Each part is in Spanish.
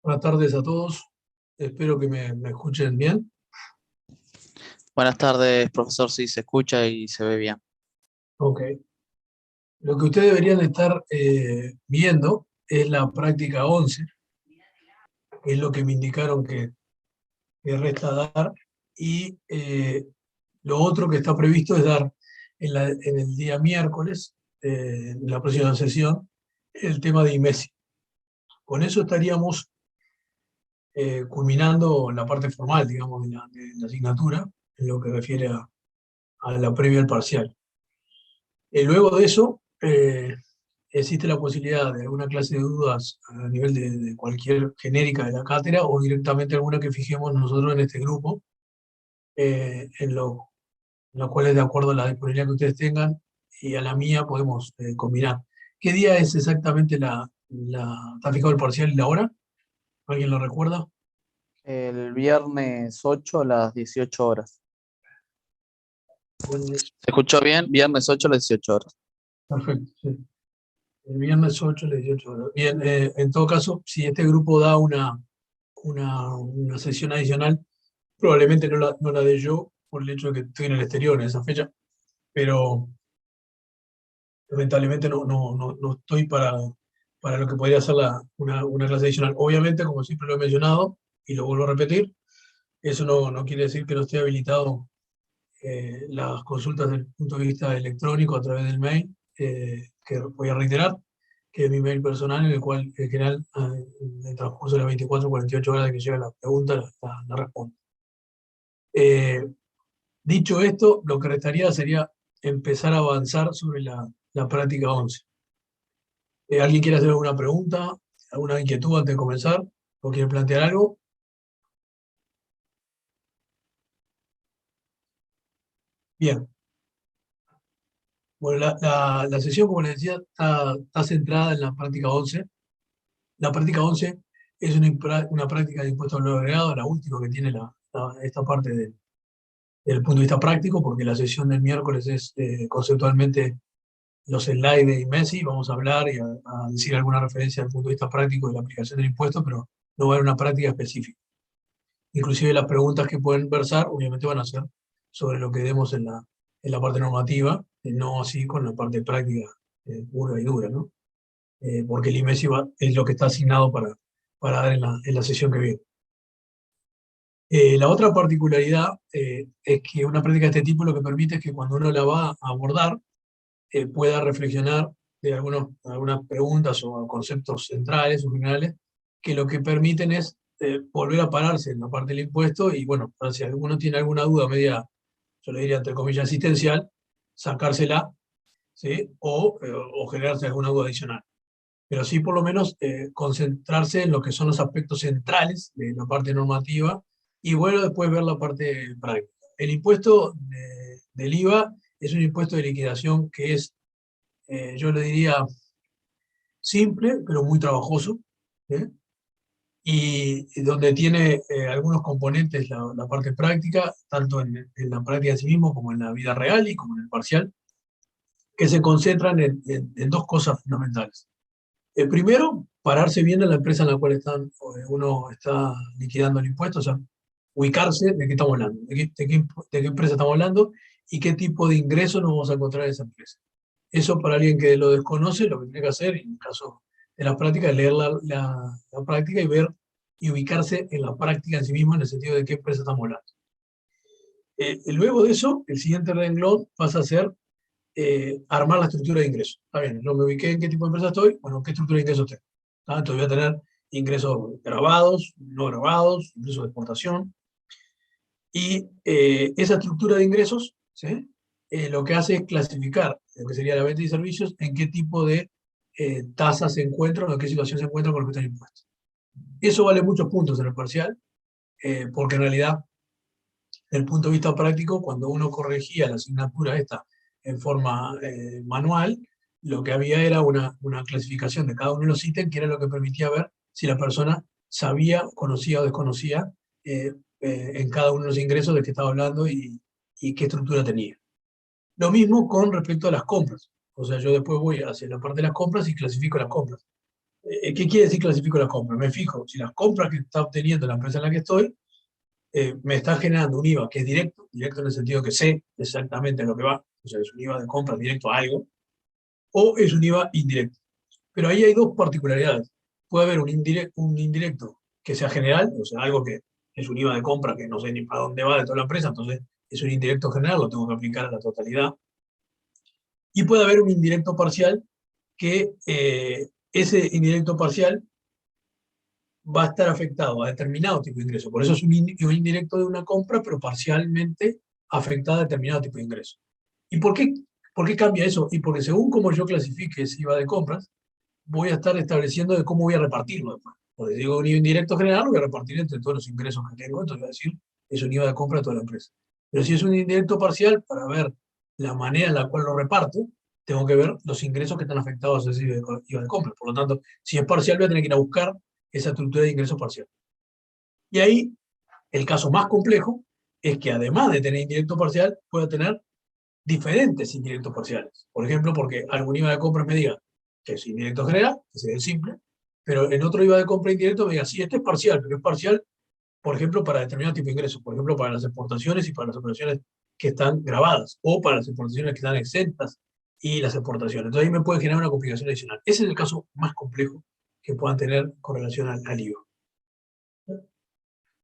Buenas tardes a todos. Espero que me escuchen bien. Buenas tardes, profesor. Sí, se escucha y se ve bien. Ok. Lo que ustedes deberían estar viendo es la práctica 11, que es lo que me indicaron que resta dar. Y lo otro que está previsto es dar en el día miércoles, en la próxima sesión, el tema de IMESI. Con eso estaríamos culminando la parte formal, digamos, de la asignatura, en lo que refiere a la previa al parcial. Luego de eso, existe la posibilidad de alguna clase de dudas a nivel de cualquier genérica de la cátedra o directamente alguna que fijemos nosotros en este grupo, en lo cual es de acuerdo a la disponibilidad que ustedes tengan y a la mía podemos combinar. ¿Qué día es exactamente está fijado el parcial y la hora? ¿Alguien lo recuerda? El viernes 8 a las 18 horas. Viernes, ¿Se escuchó bien? Viernes 8 a las 18 horas. perfecto, sí. El viernes 8 a las 18 horas. Bien, en todo caso, si este grupo da una sesión adicional, probablemente no la dé yo por el hecho de que estoy en el exterior en esa fecha, pero lamentablemente no estoy para lo que podría ser una clase adicional. Obviamente, como siempre lo he mencionado, y lo vuelvo a repetir, eso no quiere decir que no esté habilitado las consultas desde el punto de vista electrónico a través del mail, que voy a reiterar, que es mi mail personal, en el cual en general en el transcurso de las 24 o 48 horas de que llega la pregunta, la respondo. Dicho esto, lo que restaría sería empezar a avanzar sobre la práctica 11. ¿Alguien quiere hacer alguna pregunta, alguna inquietud antes de comenzar? ¿O quiere plantear algo? Bien. Bueno, la sesión, como les decía, está centrada en la práctica 11. La práctica 11 es una práctica de impuesto al valor agregado, la última que tiene esta parte del punto de vista práctico, porque la sesión del miércoles es conceptualmente los slides de Messi, vamos a hablar y a decir alguna referencia al punto de vista práctico de la aplicación del impuesto, pero no va a haber una práctica específica. Inclusive las preguntas que pueden versar, obviamente van a ser sobre lo que demos en la parte normativa, no así con la parte práctica pura y dura, ¿no? Porque el IMESI es lo que está asignado para dar en la sesión que viene. La otra particularidad es que una práctica de este tipo lo que permite es que cuando uno la va a abordar, pueda reflexionar de algunas preguntas o conceptos centrales o generales que lo que permiten es volver a pararse en la parte del impuesto y, bueno, si alguno tiene alguna duda media, yo le diría entre comillas, asistencial, sacársela, ¿sí? O generarse alguna duda adicional. Pero sí por lo menos concentrarse en lo que son los aspectos centrales de la parte normativa y bueno, después ver la parte práctica. El impuesto del IVA es un impuesto de liquidación que es, yo le diría, simple, pero muy trabajoso, ¿eh? Y donde tiene algunos componentes la parte práctica, tanto en la práctica en sí mismo como en la vida real y como en el parcial, que se concentran en dos cosas fundamentales. Primero, pararse bien en la empresa en la cual uno está liquidando el impuesto, o sea, ubicarse de qué estamos hablando, de qué empresa estamos hablando y qué tipo de ingresos nos vamos a encontrar en esa empresa. Eso para alguien que lo desconoce, lo que tiene que hacer, en el caso de la práctica, es leer la práctica y ver y ubicarse en la práctica en sí mismo, en el sentido de qué empresa estamos hablando. Luego de eso, el siguiente renglón pasa a ser armar la estructura de ingresos. Está bien, yo me ubiqué en qué tipo de empresa estoy, bueno, qué estructura de ingresos tengo. Entonces voy a tener ingresos grabados, no grabados, ingresos de exportación. Y esa estructura de ingresos, ¿sí? Lo que hace es clasificar lo que sería la venta y servicios, en qué tipo de tasas se encuentran o en qué situación se encuentran con respecto al impuesto. Eso vale muchos puntos en el parcial, porque en realidad, desde el punto de vista práctico, cuando uno corregía la asignatura esta en forma manual, lo que había era una clasificación de cada uno de los ítems, que era lo que permitía ver si la persona sabía, conocía o desconocía en cada uno de los ingresos de que estaba hablando y qué estructura tenía. Lo mismo con respecto a las compras. O sea, yo después voy hacia la parte de las compras y clasifico las compras. ¿Qué quiere decir clasifico las compras? Me fijo si las compras que está obteniendo la empresa en la que estoy me está generando un IVA que es directo, directo en el sentido que sé exactamente lo que va, o sea, es un IVA de compra directo a algo, o es un IVA indirecto. Pero ahí hay dos particularidades. Puede haber un indirecto que sea general, o sea, algo que es un IVA de compra que no sé ni para dónde va de toda la empresa, entonces es un indirecto general, lo tengo que aplicar a la totalidad. Y puede haber un indirecto parcial que ese indirecto parcial va a estar afectado a determinado tipo de ingreso. Por eso es un indirecto de una compra, pero parcialmente afectada a determinado tipo de ingreso. ¿Y por qué cambia eso? Y porque según como yo clasifique ese IVA de compras, voy a estar estableciendo de cómo voy a repartirlo después. Porque si digo un IVA indirecto general, lo voy a repartir entre todos los ingresos que tengo, entonces voy a decir, es un IVA de compra de toda la empresa. Pero si es un indirecto parcial, para ver la manera en la cual lo reparto, tengo que ver los ingresos que están afectados a ese IVA de compra. Por lo tanto, si es parcial, voy a tener que ir a buscar esa estructura de ingresos parcial. Y ahí, el caso más complejo es que además de tener indirecto parcial, pueda tener diferentes indirectos parciales. Por ejemplo, porque algún IVA de compra me diga que es indirecto general, que sería el simple, pero en otro IVA de compra indirecto me diga, sí, este es parcial, pero es parcial, por ejemplo, para determinado tipo de ingresos, por ejemplo, para las exportaciones y para las operaciones que están grabadas, o para las exportaciones que están exentas y las exportaciones. Entonces ahí me puede generar una complicación adicional. Ese es el caso más complejo que puedan tener con relación al IVA.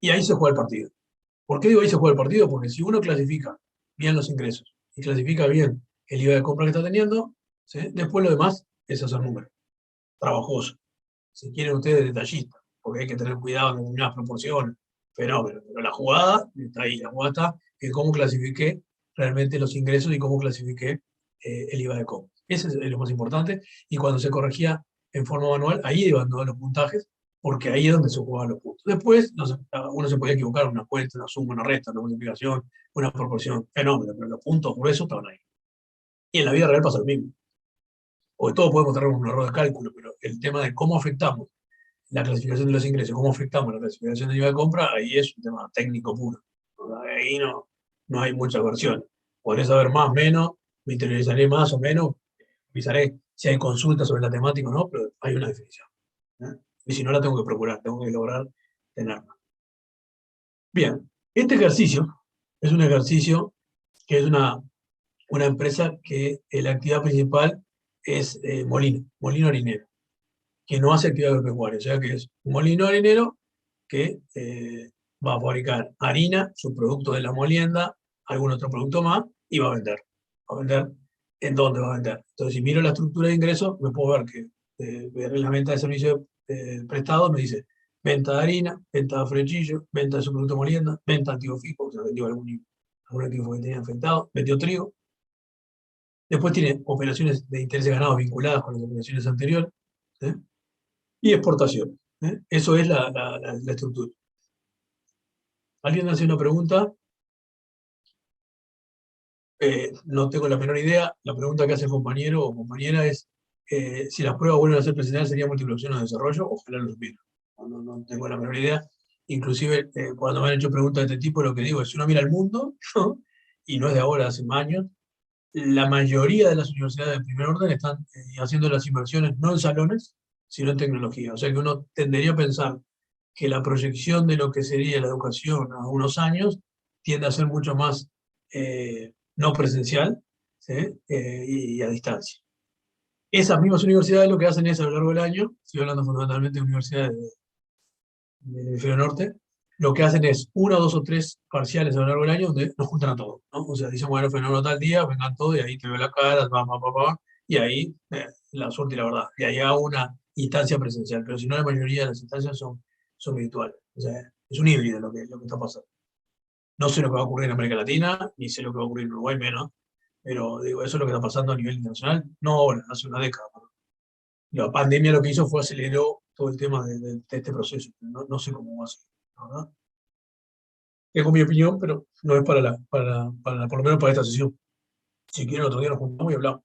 Y ahí se juega el partido. ¿Por qué digo ahí se juega el partido? Porque si uno clasifica bien los ingresos y clasifica bien el IVA de compra que está teniendo, ¿sí? Después lo demás es hacer números, trabajoso. Si quieren ustedes detallista, porque hay que tener cuidado en determinadas proporciones, fenómeno. Pero la jugada está ahí, la jugada está en cómo clasifiqué realmente los ingresos y cómo clasifiqué el IVA de compra. Ese es lo más importante. Y cuando se corregía en forma manual, ahí iban todos los puntajes, porque ahí es donde se jugaban los puntos. Después, uno se podía equivocar en una cuenta, una suma, una resta, una multiplicación, una proporción, fenómeno, pero los puntos gruesos estaban ahí. Y en la vida real pasa lo mismo. Porque todos podemos tener un error de cálculo, pero el tema de cómo afectamos la clasificación de los ingresos, cómo afectamos la clasificación de IVA de compra, ahí es un tema técnico puro. Ahí no hay mucha versión. Podré saber más, menos, me interesaré más o menos, revisaré si hay consultas sobre la temática o no, pero hay una definición. ¿Eh? Y si no, la tengo que procurar, tengo que lograr tenerla. Bien, este ejercicio es un ejercicio que es una empresa que la actividad principal es molino harinero, que no hace actividad agropecuaria, o sea que es un molino harinero que va a fabricar harina, sus productos de la molienda, algún otro producto más, y va a vender. Va a vender en dónde va a vender. Entonces, si miro la estructura de ingresos, me puedo ver que en la venta de servicios prestados me dice venta de harina, venta de frechillo, venta de su producto de molienda, venta de activo fijo, o sea, vendió algún activo que tenía afectado, vendió trigo. Después tiene operaciones de intereses ganados vinculadas con las operaciones anteriores, ¿sí? Y exportación. Eso es la estructura. ¿Alguien me hace una pregunta? No tengo la menor idea. La pregunta que hace el compañero o compañera es si las pruebas vuelven a ser presenciales, ¿sería múltiple opción de desarrollo? Ojalá lo supiera. No tengo la menor idea. Inclusive, cuando me han hecho preguntas de este tipo, lo que digo es, si uno mira el mundo, ¿no? Y no es de ahora, hace años, la mayoría de las universidades de primer orden están haciendo las inversiones no en salones, sino en tecnología. O sea que uno tendería a pensar que la proyección de lo que sería la educación a unos años tiende a ser mucho más no presencial, ¿sí? Y a distancia. Esas mismas universidades lo que hacen es a lo largo del año, estoy hablando fundamentalmente de universidades del hemisferio norte, lo que hacen es una, dos o tres parciales a lo largo del año donde nos juntan a todos, ¿no? O sea, dicen, bueno, fenómeno tal día, vengan todos y ahí te veo la cara, y ahí la suerte y la verdad. Y ahí hago una instancia presencial, pero si no, la mayoría de las instancias son virtuales. O sea, es un híbrido lo que está pasando. No sé lo que va a ocurrir en América Latina, ni sé lo que va a ocurrir en Uruguay menos, pero digo, eso es lo que está pasando a nivel internacional, no ahora, hace una década. La pandemia lo que hizo fue aceleró todo el tema de este proceso. No sé cómo va a ser, ¿verdad? Tengo mi opinión, pero no es por lo menos para esta sesión. Si quieren, otro día nos juntamos y hablamos.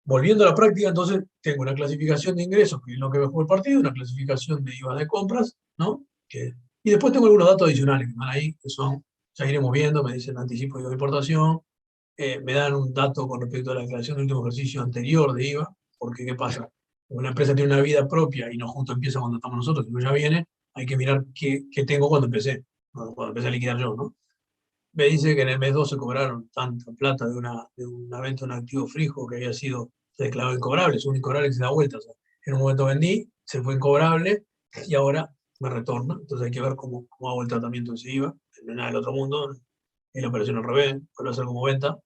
Volviendo a la práctica, entonces, tengo una clasificación de ingresos, que es lo que me jugó el partido, una clasificación de IVA de compras, ¿no? Y después tengo algunos datos adicionales que van ahí, que son, ya iremos viendo, me dicen anticipo de importación, me dan un dato con respecto a la declaración del último ejercicio anterior de IVA, porque ¿qué pasa? Una empresa tiene una vida propia y no justo empieza cuando estamos nosotros, sino ya viene, hay que mirar qué tengo cuando empecé, cuando empecé a liquidar yo, ¿no? Me dice que en el mes 2 se cobraron tanta plata de una venta de un activo fijo que había sido declarado incobrable, es un incobrable que se da vuelta. O sea, en un momento vendí, se fue incobrable y ahora me retorna. Entonces hay que ver cómo hago el tratamiento de ese IVA. No es nada del otro mundo, es la operación al revés, vuelvo a hacer como venta.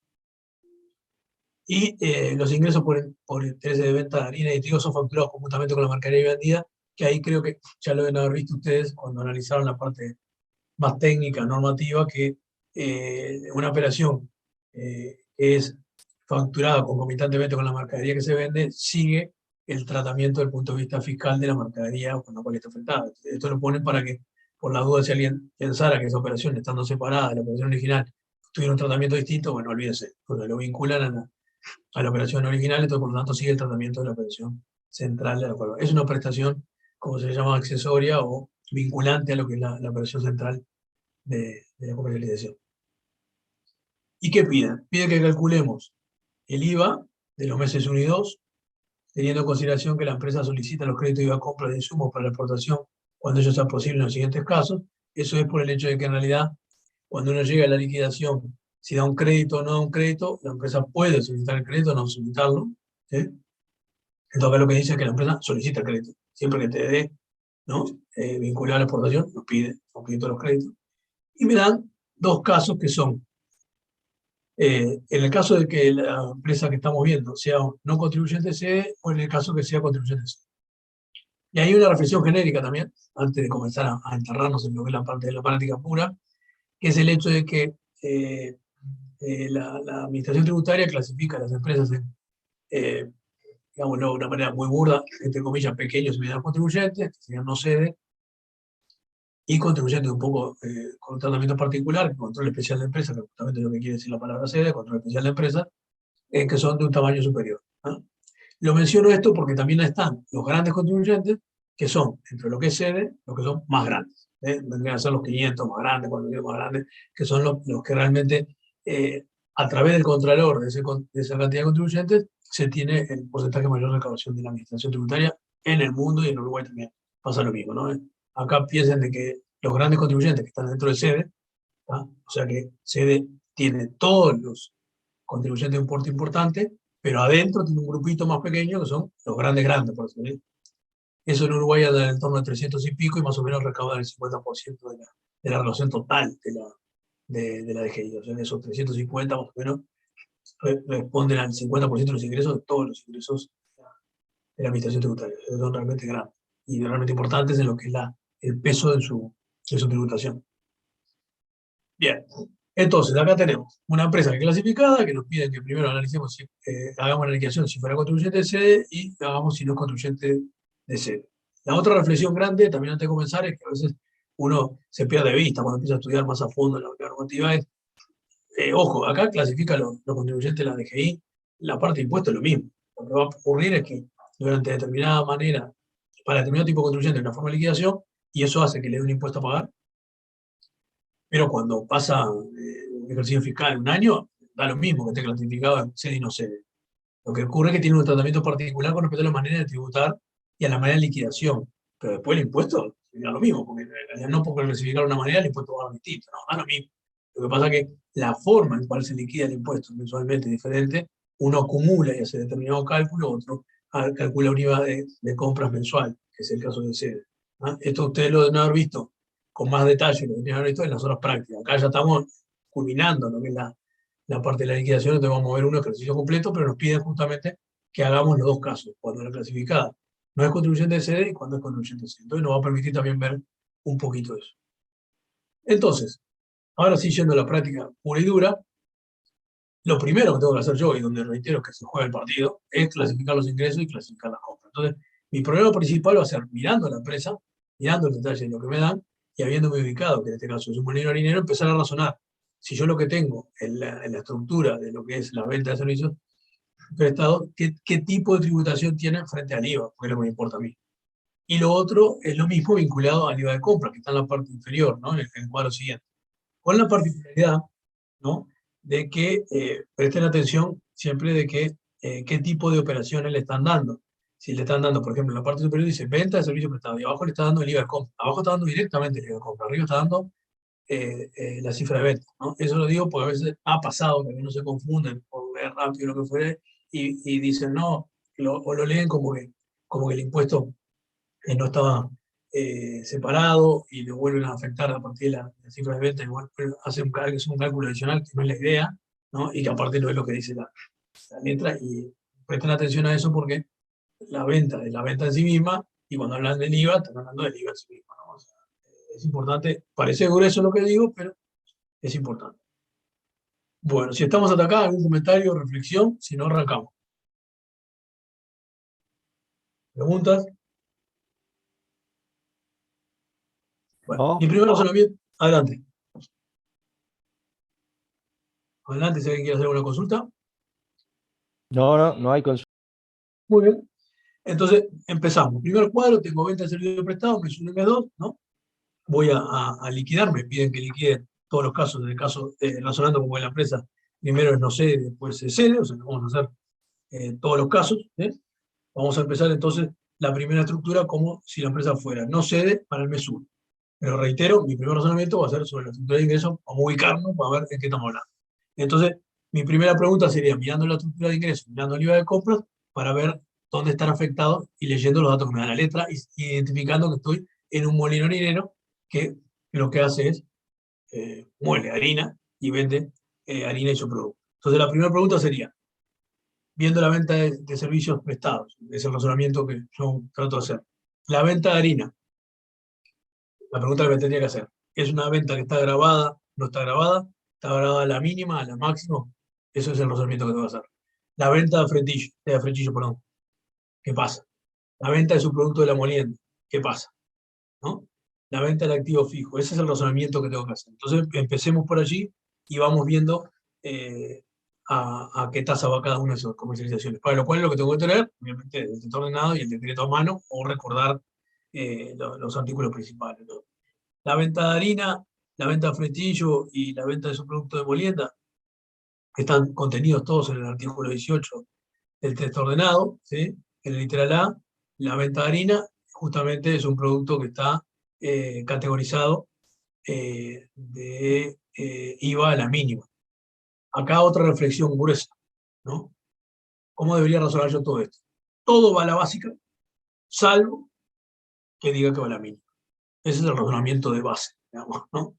Y los ingresos por intereses de venta de harina y trigo son facturados conjuntamente con la mercadería vendida, que ahí creo que ya lo deben haber visto ustedes cuando analizaron la parte más técnica, normativa, que una operación que es facturada concomitantemente con la mercadería que se vende, sigue el tratamiento desde el punto de vista fiscal de la mercadería con la cual está afectada. Esto lo ponen para que, por la duda, si alguien pensara que esa operación, estando separada de la operación original, tuviera un tratamiento distinto, bueno, olvídese, porque lo vinculan a la operación original, entonces por lo tanto sigue el tratamiento de la operación central de la cual. Es una prestación, como se le llama, accesoria o vinculante a lo que es la operación central de la comercialización. ¿Y qué piden? Pide que calculemos el IVA de los meses 1 y 2, teniendo en consideración que la empresa solicita los créditos IVA compra de insumos para la exportación cuando ello sea posible en los siguientes casos. Eso es por el hecho de que en realidad, cuando uno llega a la liquidación, si da un crédito o no da un crédito, la empresa puede solicitar el crédito o no solicitarlo. ¿Sí? Entonces, acá lo que dice es que la empresa solicita el crédito. Siempre que te dé, ¿no? Vinculado a la exportación, nos pide todos los créditos. Y me dan dos casos que son, en el caso de que la empresa que estamos viendo sea no contribuyente sede o en el caso que sea contribuyente sede. Y hay una reflexión genérica también, antes de comenzar a enterrarnos en lo que es la parte de la práctica pura, que es el hecho de que la administración tributaria clasifica a las empresas en, digámoslo de una manera muy burda, entre comillas, pequeños y medianos contribuyentes, que serían no sede, y contribuyentes un poco con un tratamiento particular, control especial de empresa, que justamente es lo que quiere decir la palabra sede, control especial de empresa, que son de un tamaño superior, ¿no? Lo menciono esto porque también están los grandes contribuyentes, que son, entre lo que es sede, los que son más grandes. Vendrían a ser los 500 más grandes, 400 más grandes, que son los que realmente, a través del contralor de esa cantidad de contribuyentes, se tiene el porcentaje mayor de recaudación de la administración tributaria en el mundo y en Uruguay también pasa lo mismo, ¿no? Acá piensen de que los grandes contribuyentes que están dentro de sede, ¿tá? O sea que sede tiene todos los contribuyentes de un importe importante, pero adentro tiene un grupito más pequeño que son los grandes, por decirlo. Eso en Uruguay anda en torno a 300 y pico y más o menos recaudan el 50% de la relación total de la DGI. O sea, esos 350 más o menos responden al 50% de los ingresos de todos los ingresos de la administración tributaria. Son realmente grandes y realmente importantes en lo que es el peso de su tributación. Bien, entonces acá tenemos una empresa que es clasificada, que nos piden que primero analicemos hagamos la liquidación si fuera contribuyente de sede y hagamos si no es contribuyente de sede. La otra reflexión grande, también antes de comenzar, es que a veces uno se pierde de vista cuando empieza a estudiar más a fondo la normativa. Ojo, acá clasifica los contribuyentes de la DGI, la parte de impuestos es lo mismo. Lo que va a ocurrir es que durante determinada manera, para determinado tipo de contribuyente, hay una forma de liquidación y eso hace que le dé un impuesto a pagar. Pero cuando pasa un ejercicio fiscal un año, da lo mismo que esté clasificado en sede y no sede. Lo que ocurre es que tiene un tratamiento particular con respecto a la manera de tributar y a la manera de liquidación. Pero después el impuesto da lo mismo, porque en realidad no porque clasificar de una manera el impuesto va a ser distinto, no, da lo mismo. Lo que pasa es que la forma en cual se liquida el impuesto es mensualmente diferente. Uno acumula y hace determinado cálculo, otro calcula un IVA de compras mensual, que es el caso de sede. ¿Ah? Esto ustedes lo deben haber visto con más detalle, lo deben haber visto en las horas prácticas. Acá ya estamos culminando lo que es la parte de la liquidación, entonces vamos a ver un ejercicio completo, pero nos piden justamente que hagamos los dos casos, cuando la clasificada no es contribuyente de sede y cuando es contribuyente de sede. Entonces nos va a permitir también ver un poquito de eso. Entonces, ahora sí, yendo a la práctica pura y dura, lo primero que tengo que hacer yo, y donde reitero que se juega el partido, es clasificar los ingresos y clasificar las compras. Entonces, mi problema principal va a ser mirando la empresa, mirando el detalle de lo que me dan, y habiéndome ubicado, que en este caso es un monedero harinero, empezar a razonar. Si yo lo que tengo en la estructura de lo que es la venta de servicios prestados, ¿qué tipo de tributación tiene frente al IVA? Porque es lo que me importa a mí. Y lo otro es lo mismo vinculado al IVA de compra, que está en la parte inferior, ¿no? En el cuadro siguiente. Con la particularidad, ¿no? De que presten atención siempre de qué tipo de operaciones le están dando. si le están dando, por ejemplo, en la parte superior dice venta de servicio prestado, y abajo le está dando el IVA de compra. Abajo está dando directamente el IVA de compra, arriba está dando la cifra de venta, ¿no? Eso lo digo porque a veces ha pasado que no se confunden por ver rápido lo que fuere y dicen no, o lo leen como que el impuesto no estaba separado y lo vuelven a afectar a partir de la cifra de venta, igual hacen un cálculo adicional que no es la idea, ¿no? Y que aparte no es lo que dice la letra, y presten atención a eso porque la venta es la venta en sí misma, y cuando hablan del IVA, están hablando del IVA en sí misma, ¿no? O sea, es importante, parece grueso lo que digo, pero es importante. Bueno, si estamos hasta acá, algún comentario, reflexión, si no, arrancamos. ¿Preguntas? Bueno, mi No, primer razonamiento, adelante. Adelante, si alguien quiere hacer una consulta. no hay consulta. Muy bien. Entonces, empezamos. Primer cuadro, tengo venta de servicio prestado, mes 1 y mes 2, ¿no? Voy a liquidar, me piden que liquide todos los casos, en el caso, razonando como en la empresa, primero es no cede, después se cede, o sea, vamos a hacer todos los casos, ¿eh? Vamos a empezar entonces la primera estructura como si la empresa fuera no cede para el mes 1. Pero reitero, mi primer razonamiento va a ser sobre la estructura de ingresos, vamos a ubicarnos para ver en qué estamos hablando. Entonces, mi primera pregunta sería, mirando la estructura de ingresos, mirando el IVA de compras, para ver dónde están afectados y leyendo los datos que me da la letra y identificando que estoy en un molino harinero que lo que hace es muele harina y vende harina y su producto. Entonces, la primera pregunta sería, viendo la venta de servicios prestados, es el razonamiento que yo trato de hacer. La venta de harina, la pregunta que me tendría que hacer, ¿es una venta que está grabada, no está grabada? ¿Está grabada a la mínima, a la máxima? Eso es el razonamiento que tengo que hacer. La venta de frechillo, perdón, ¿qué pasa? La venta de su producto de la molienda, ¿qué pasa? ¿No? La venta del activo fijo, ese es el razonamiento que tengo que hacer. Entonces, empecemos por allí y vamos viendo a qué tasa va cada una de esas comercializaciones. Para lo cual lo que tengo que tener, obviamente, el decreto ordenado y el decreto a mano, o recordar los artículos principales, ¿no? La venta de harina, la venta de fletillo y la venta de su producto de molienda, que están contenidos todos en el artículo 18 del texto ordenado, ¿sí? En el literal A, la venta de harina justamente es un producto que está categorizado de IVA a la mínima. Acá otra reflexión gruesa, ¿no? ¿Cómo debería razonar yo todo esto? Todo va a la básica, salvo que diga que va a la mínima. Ese es el razonamiento de base, digamos, ¿no?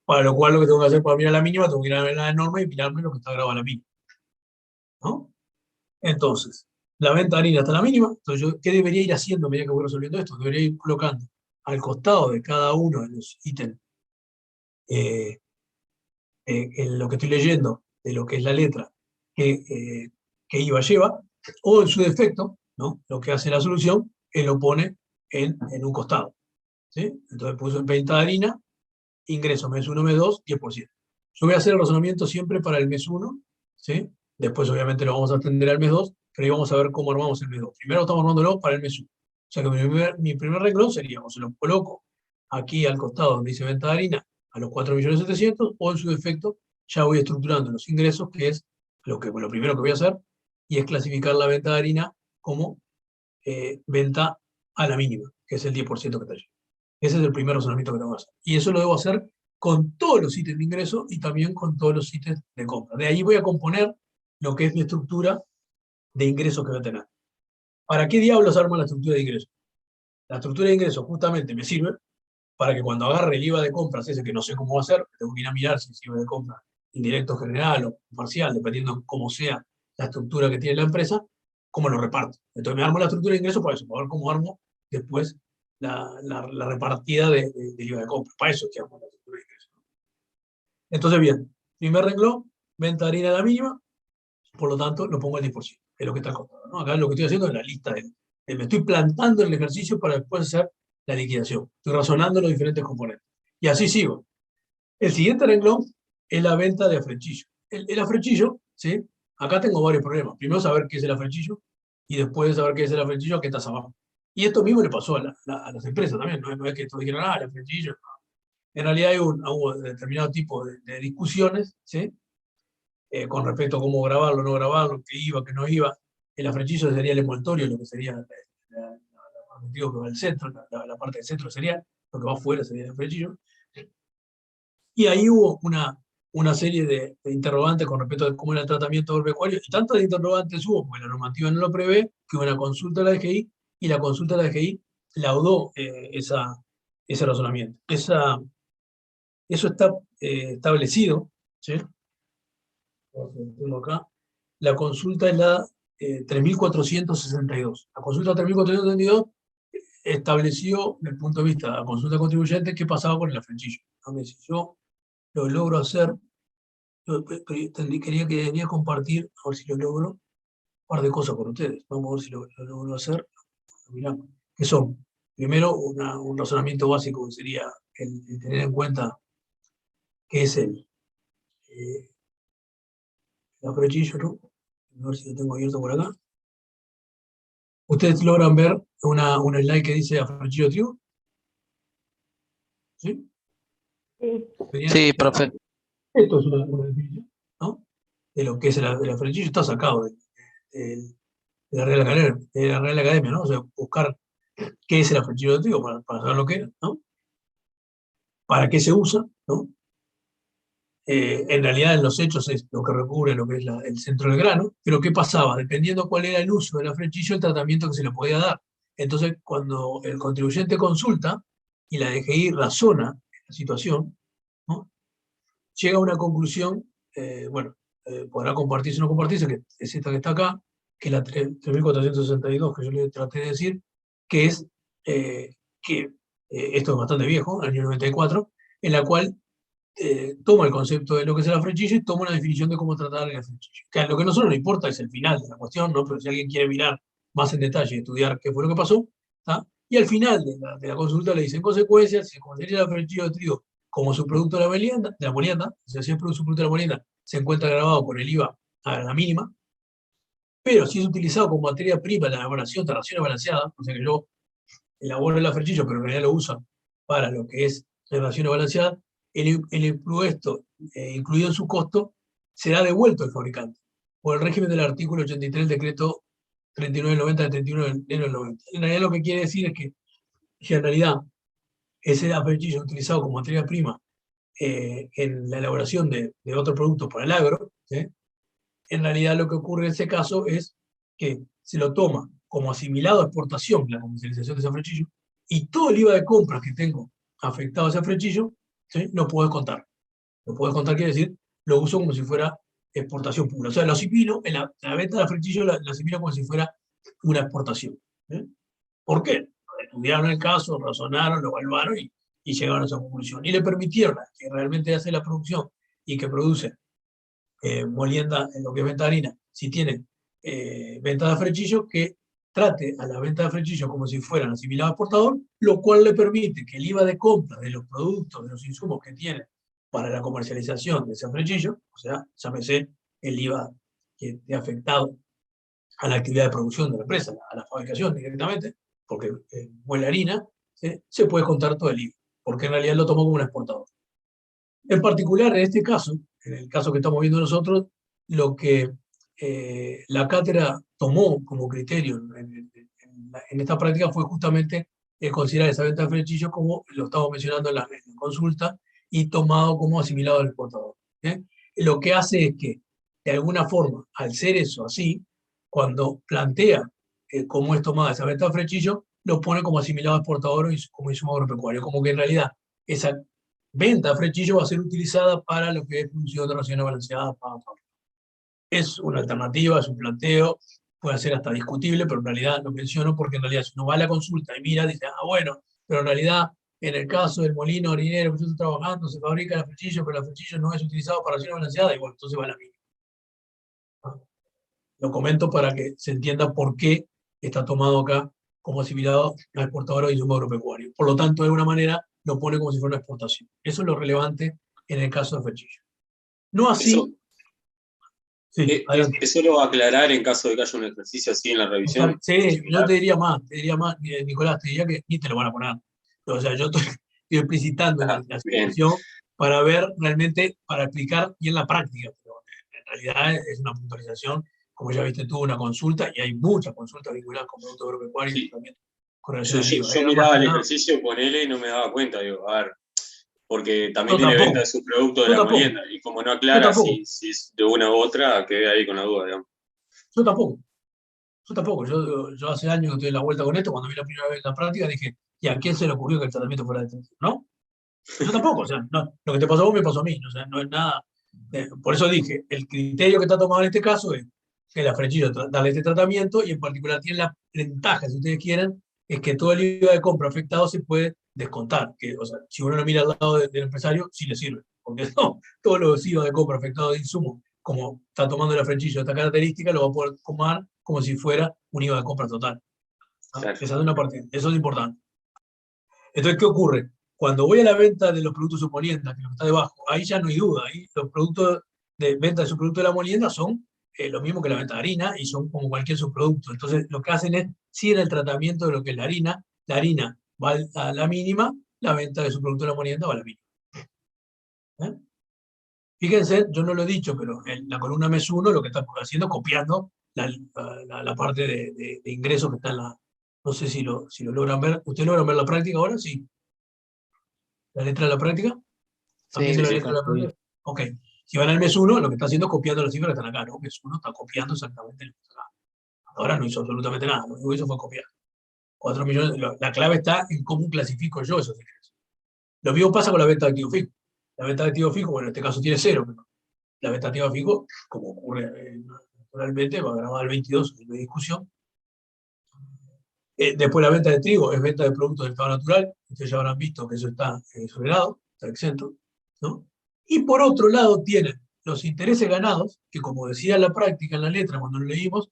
Para lo cual lo que tengo que hacer para mirar la mínima, tengo que ir a ver la norma y mirarme lo que está grabado a la mínima, ¿no? Entonces, la venta de harina está a la mínima, entonces yo, ¿qué debería ir haciendo a medida que voy resolviendo esto? Debería ir colocando al costado de cada uno de los ítems eh, en lo que estoy leyendo, de lo que es la letra que IVA lleva, o en su defecto, ¿no? Lo que hace la solución, él lo pone en un costado, ¿sí? Entonces puso en venta de harina, ingreso mes 1, mes 2, 10%. Yo voy a hacer el razonamiento siempre para el mes 1, ¿sí? Después obviamente lo vamos a atender al mes 2, pero ahí vamos a ver cómo armamos el mes 2. Primero estamos armándolo para el mes 1. O sea que mi primer renglón sería, o se lo coloco aquí al costado donde dice venta de harina, a los 4.700.000, o en su defecto ya voy estructurando los ingresos, que es lo primero que voy a hacer, y es clasificar la venta de harina como venta a la mínima, que es el 10% que está allí. Ese es el primer razonamiento que tengo que hacer. Y eso lo debo hacer con todos los ítems de ingreso y también con todos los ítems de compra. De ahí voy a componer lo que es mi estructura de ingresos que voy a tener. ¿Para qué diablos armo la estructura de ingresos? La estructura de ingresos justamente me sirve para que cuando agarre el IVA de compras, ese que no sé cómo va a hacer, tengo que ir a mirar si es IVA de compra indirecto general o parcial, dependiendo cómo sea la estructura que tiene la empresa, cómo lo reparto. Entonces me armo la estructura de ingresos para eso, para ver cómo armo después la repartida de IVA de compra. Para eso es que armo la estructura de ingresos. Entonces, bien, primer renglón, venta de harina a la mínima, por lo tanto lo pongo al 10%, que es lo que está acotado, ¿no? Acá lo que estoy haciendo es la lista me estoy plantando en el ejercicio para después hacer la liquidación. Estoy razonando los diferentes componentes. Y así sigo. El siguiente renglón es la venta de afrechillo. El afrechillo, ¿sí? Acá tengo varios problemas. Primero saber qué es el afrechillo y después de saber qué es el afrechillo, a qué tasa va. Y esto mismo le pasó a las empresas también. No es que todos dijeron, el afrechillo. En realidad hay un determinado tipo de discusiones, ¿sí? Con respecto a cómo grabarlo, no grabarlo, qué iba, qué no iba. El afrechillo sería el envoltorio, lo que sería digo que va al centro, la parte del centro sería, lo que va afuera sería el frechillo. Y ahí hubo una serie de interrogantes con respecto a cómo era el tratamiento agropecuario, y tantas interrogantes hubo, porque la normativa no lo prevé, que hubo una consulta a la DGI, y la consulta a la DGI laudó ese razonamiento. Eso está establecido, ¿sí? Tengo acá. La consulta es la 3462. La consulta 3462 estableció, desde el punto de vista de la consulta contribuyente, qué pasaba con el afrechillo. Entonces, si yo lo logro hacer, quería compartir, a ver si lo logro, un par de cosas con ustedes. Vamos a ver si lo logro hacer. Mirá, que son, primero, un razonamiento básico que sería el tener en cuenta que es el afrechillo, ¿no? A ver si lo tengo abierto por acá. ¿Ustedes logran ver una slide que dice afrechillo trigo? ¿Sí? Sí, profe. Esto es una definición, ¿no? De lo que es el afrechillo, está sacado de la Real Academia, ¿no? O sea, buscar qué es el afrechillo de trigo para saber lo que es, ¿no? Para qué se usa, ¿no? En realidad, en los hechos es lo que recubre lo que es el centro del grano, pero ¿qué pasaba? Dependiendo cuál era el uso del afrechillo, el tratamiento que se le podía dar. Entonces, cuando el contribuyente consulta y la DGI razona la situación, ¿no? Llega a una conclusión, bueno, podrá compartirse o no compartirse, que es esta que está acá, que es la 3462, que yo le traté de decir, que es que esto es bastante viejo, el año 94, en la cual toma el concepto de lo que es el afrechillo y toma una definición de cómo tratar el afrechillo. Que a lo que a nosotros nos importa es el final de la cuestión, ¿no? Pero si alguien quiere mirar más en detalle y estudiar qué fue lo que pasó, ¿tá? Y al final de la consulta le dicen consecuencias, se considera el afrechillo de trigo como subproducto de la molienda, o sea, si es subproducto de la molienda, se encuentra grabado con el IVA a la mínima, pero si es utilizado como materia prima en la elaboración de raciones balanceadas, o sea que yo elaboro el afrechillo, pero en realidad lo usan para lo que es la raciones balanceadas, el impuesto incluido en su costo será devuelto al fabricante por el régimen del artículo 83 del decreto 3990 del 31 de enero del 90. En realidad lo que quiere decir es que si en realidad ese afrechillo utilizado como materia prima en la elaboración de otro producto para el agro, ¿sí? En realidad lo que ocurre en ese caso es que se lo toma como asimilado a exportación, la comercialización de ese afrechillo, y todo el IVA de compras que tengo afectado a ese afrechillo, ¿sí? Lo puedo contar. Lo puedo contar quiere decir, lo uso como si fuera exportación pura. O sea, lo asimilo, en la venta de afrechillo la asimilo como si fuera una exportación. ¿Sí? ¿Por qué? Estudiaron el caso, razonaron, lo evaluaron y llegaron a esa conclusión. Y le permitieron a que realmente hace la producción y que produce molienda en lo que es venta de harina, si tiene venta de afrechillo, que trate a la venta de afrechillo como si fueran asimilados a exportador, lo cual le permite que el IVA de compra de los productos, de los insumos que tiene para la comercialización de ese afrechillo, o sea, llámese el IVA que esté afectado a la actividad de producción de la empresa, a la fabricación directamente, porque muele harina, ¿sí? Se puede contar todo el IVA, porque en realidad lo tomó como un exportador. En particular, en este caso, en el caso que estamos viendo nosotros, lo que la cátedra tomó como criterio en esta práctica fue justamente considerar esa venta de frechillos como lo estamos mencionando en la consulta y tomado como asimilado al exportador. Lo que hace es que, de alguna forma, al ser eso así, cuando plantea cómo es tomada esa venta de frechillos, lo pone como asimilado al exportador y como insumo agropecuario, como que en realidad esa venta de frechillo va a ser utilizada para lo que es función de raciones balanceadas. Es una alternativa, es un planteo, puede ser hasta discutible, pero en realidad lo menciono porque en realidad si uno va a la consulta y mira, dice, bueno, pero en realidad en el caso del molino harinero que yo estoy trabajando, se fabrica el frechillo, pero el frechillo no es utilizado para raciones balanceadas, y bueno, entonces va a la mínima. Lo comento para que se entienda por qué está tomado acá como asimilado a exportador de insumo agropecuario. Por lo tanto, de alguna manera, lo pone como si fuera una exportación. Eso es lo relevante en el caso de frechillo. No así. Eso, sí, adelante. eso lo va a aclarar en caso de que haya un ejercicio así en la revisión. Sí, yo te diría más, Nicolás, te diría que ni te lo van a poner. O sea, yo estoy explicitando la situación para ver realmente, para explicar bien la práctica. Pero en realidad es una puntualización, como ya viste tú, una consulta, y hay muchas consultas vinculadas con productos agropecuarios. Sí. correlación al IVA. Yo No miraba pasa el nada. ejercicio con él y no me daba cuenta, digo, a ver, porque también Yo tiene tampoco, venta de su producto de yo la tampoco, molienda, y como no yo aclara tampoco, si es de una u otra, quedé ahí con la duda, digamos. yo tampoco, yo tampoco. Yo hace años que estoy en la vuelta con esto, cuando vi la primera vez la práctica dije, ¿y a quién se le ocurrió que el tratamiento fuera de extensión? ¿No? Yo tampoco, o sea, no, lo que te pasó a vos me pasó a mí, o sea, no es nada. Por eso dije, el criterio que está tomado en este caso es que la franquicia darle este tratamiento y en particular tiene la ventaja, si ustedes quieren, es que todo el IVA de compra afectado se puede descontar. Que, o sea, si uno lo mira al lado del empresario, sí le sirve, porque no, todos los IVA de compra afectados de insumos, como está tomando la franquicia esta característica, lo va a poder tomar como si fuera un IVA de compra total. ¿No? Claro. Esa es una parte, eso es importante. Entonces, ¿qué ocurre? Cuando voy a la venta de los productos submolienda, que es lo que está debajo, ahí ya no hay duda. Ahí los productos de venta de subproducto de la molienda son lo mismo que la venta de harina y son como cualquier subproducto. Entonces, lo que hacen es, siguen el tratamiento de lo que es la harina va a la mínima, la venta de subproducto de la molienda va a la mínima. ¿Eh? Fíjense, yo no lo he dicho, pero en la columna mes 1 lo que está haciendo es copiando la parte de ingresos que está en la. No sé si lo logran ver. ¿Ustedes logran ver la práctica ahora? Sí. ¿La letra de la práctica? ¿También Sí, de la Sí, letra de la sí. práctica? Ok. Si van al mes 1, lo que está haciendo es copiando las cifras que están acá, ¿no? Mes 1 está copiando exactamente lo que está acá. Ahora no hizo absolutamente nada, lo único que hizo fue copiar. 4 millones, la clave está en cómo clasifico yo esos ingresos. Lo mismo pasa con la venta de activo fijo. La venta de activo fijo, bueno, en este caso tiene 0, pero la venta de activo fijo, como ocurre naturalmente, va a grabar el 22, no hay discusión. Después la venta de trigo es venta de productos del estado natural. Ustedes ya habrán visto que eso está exonerado, está exento, ¿no? Y por otro lado tienen los intereses ganados, que como decía la práctica en la letra cuando lo leímos,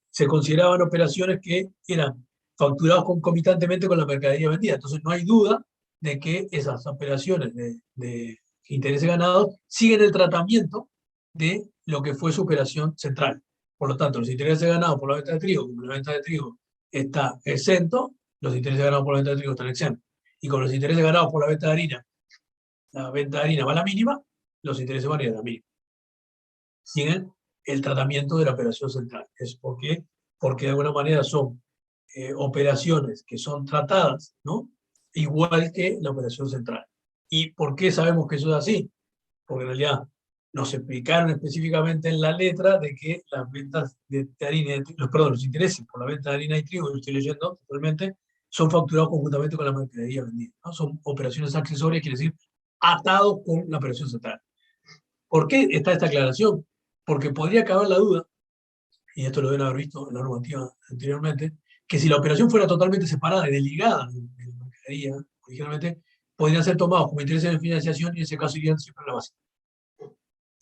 se consideraban operaciones que eran facturados concomitantemente con la mercadería vendida. Entonces no hay duda de que esas operaciones de intereses ganados siguen el tratamiento de lo que fue su operación central. Por lo tanto, los intereses ganados por la venta de trigo, como la venta de trigo está exento, los intereses ganados por la venta de trigo están exentos. Y con los intereses ganados por la venta de harina, la venta de harina va a la mínima, los intereses van a ir a la mínima. Siguen el tratamiento de la operación central. Es porque de alguna manera son operaciones que son tratadas, ¿no? Igual que la operación central. ¿Y por qué sabemos que eso es así? Porque en realidad nos explicaron específicamente en la letra de que las ventas de harina, los intereses por la venta de harina y trigo, que estoy leyendo actualmente, son facturados conjuntamente con la mercadería vendida, ¿no? Son operaciones accesorias, quiere decir, atados con la operación central. ¿Por qué está esta aclaración? Porque podría caber la duda, y esto lo deben haber visto en la normativa anteriormente, que si la operación fuera totalmente separada y desligada de la mercadería, originalmente, podrían ser tomados como intereses de financiación y en ese caso irían siempre a la base,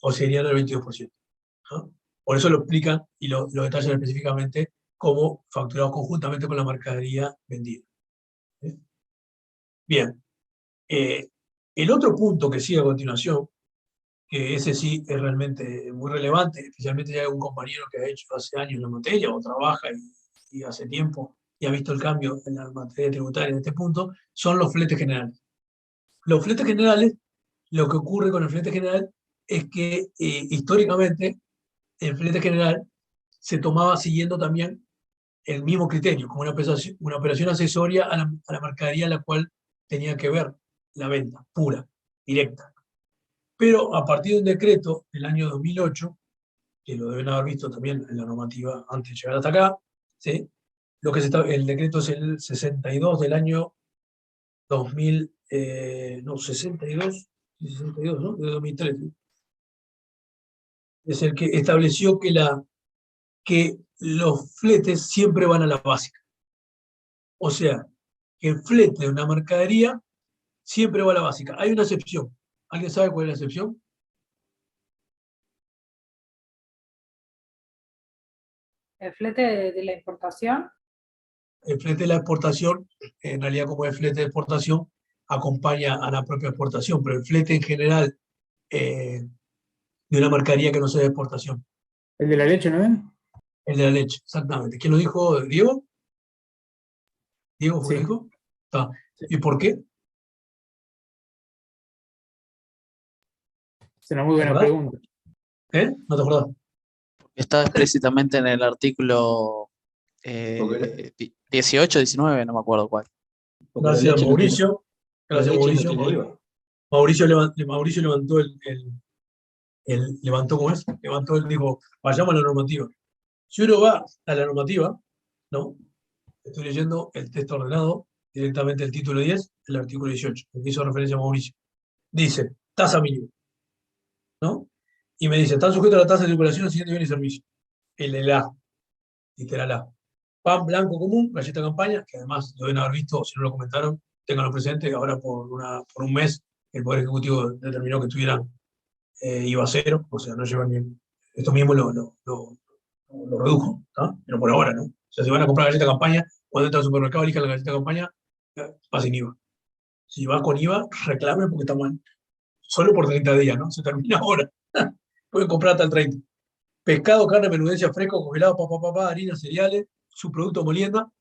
o serían el 22%. ¿No? Por eso lo explican y lo detallan específicamente como facturados conjuntamente con la mercadería vendida. ¿Sí? Bien. El otro punto que sigue a continuación, que ese sí es realmente muy relevante, especialmente si hay un compañero que ha hecho hace años la materia o trabaja y hace tiempo y ha visto el cambio en la materia tributaria en este punto, son los fletes generales. Los fletes generales, lo que ocurre con el flete general es que históricamente el flete general se tomaba siguiendo también el mismo criterio, como una operación accesoria a la mercadería a la cual tenía que ver la venta, pura, directa. Pero a partir de un decreto del año 2008, que lo deben haber visto también en la normativa antes de llegar hasta acá, ¿sí? El decreto es el 62 del año 2000, no, 62, ¿no? De 2013. Es el que estableció que los fletes siempre van a la básica. O sea, que el flete de una mercadería siempre va a la básica. Hay una excepción. ¿Alguien sabe cuál es la excepción? El flete de la importación. El flete de la exportación, en realidad como es flete de exportación, acompaña a la propia exportación, pero el flete en general de una mercadería que no sea de exportación. ¿El de la leche, no es? El de la leche, exactamente. ¿Quién lo dijo? ¿Diego? ¿Diego fue lo Sí. dijo? Ah, ¿y por qué? Es una muy ¿Te buena acordás? pregunta. ¿No te acordás? Está explícitamente en el artículo Porque 18, 19, no me acuerdo cuál. porque la Gracias, leche no tiene- Mauricio. la Gracias, leche no Mauricio. tiene IVA. Mauricio levantó levantó, ¿cómo es? Levantó, dijo, vayamos a la normativa. Si uno va a la normativa, ¿no? Estoy leyendo el texto ordenado, directamente el título 10, el artículo 18, el que hizo referencia a Mauricio. Dice, tasa mínima, ¿no? Y me dice, están sujetos a la tasa de circulación los siguientes bienes y servicios. El A, literal A. Pan blanco común, galleta campaña, que además lo deben haber visto, si no lo comentaron, ténganlo presente, ahora por un mes el Poder Ejecutivo determinó que tuvieran IVA cero, o sea, no llevan ni... Esto mismo lo redujo, ¿tá? Pero por ahora, ¿no? O sea, si van a comprar galleta campaña, cuando entran al supermercado, elijan la galleta campaña, va sin IVA. Si va con IVA, reclamen porque está mal. Solo por 30 días, ¿no? Se termina ahora. Pueden comprar hasta el 30. Pescado, carne, menudencia, fresco, congelado, harina, cereales, subproducto molienda,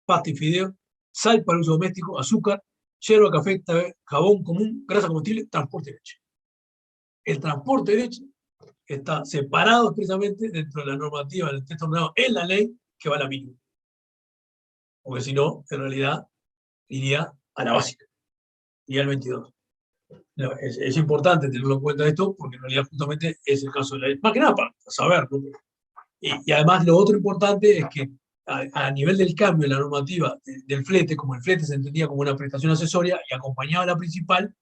pasta y fideo, sal para uso doméstico, azúcar, yerba, café, jabón común, grasa comestible, transporte de leche. El transporte de leche está separado expresamente dentro de la normativa del texto ordenado en la ley que va a la mínima. Porque si no, en realidad, iría a la básica, iría al 22. No, es importante tenerlo en cuenta esto, porque en realidad justamente es el caso de la ley. Más que nada para saber, ¿no? Y además lo otro importante es que a nivel del cambio en la normativa del flete, como el flete se entendía como una prestación accesoria y acompañaba a la principal,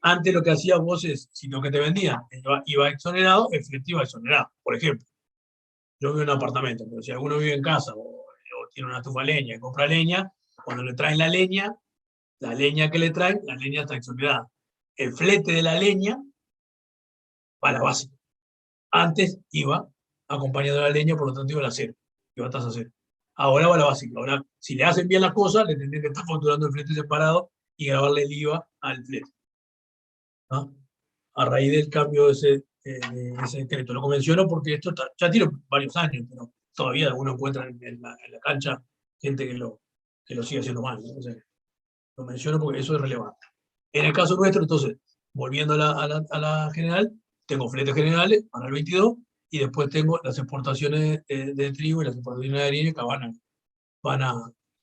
antes lo que hacías vos es, si lo que te vendían iba exonerado, el flete iba exonerado. Por ejemplo, yo vivo en un apartamento, pero si alguno vive en casa o tiene una estufa de leña y compra leña, cuando le traen la leña que le traen, la leña está exonerada. El flete de la leña va a la básica. Antes iba acompañado de la leña, por lo tanto iba a la cero, iba a tasa cero. Ahora va a la básica. Ahora, si le hacen bien las cosas, le tendrían que estar facturando el flete separado y grabarle el IVA al flete, ¿no? A raíz del cambio de ese decreto. Lo menciono porque esto ya tiene varios años, pero todavía algunos encuentran en la cancha gente que lo sigue haciendo mal, ¿no? O sea, lo menciono porque eso es relevante. En el caso nuestro, entonces, volviendo a la general, tengo fletes generales para el 22 y después tengo las exportaciones de trigo y las exportaciones de harina que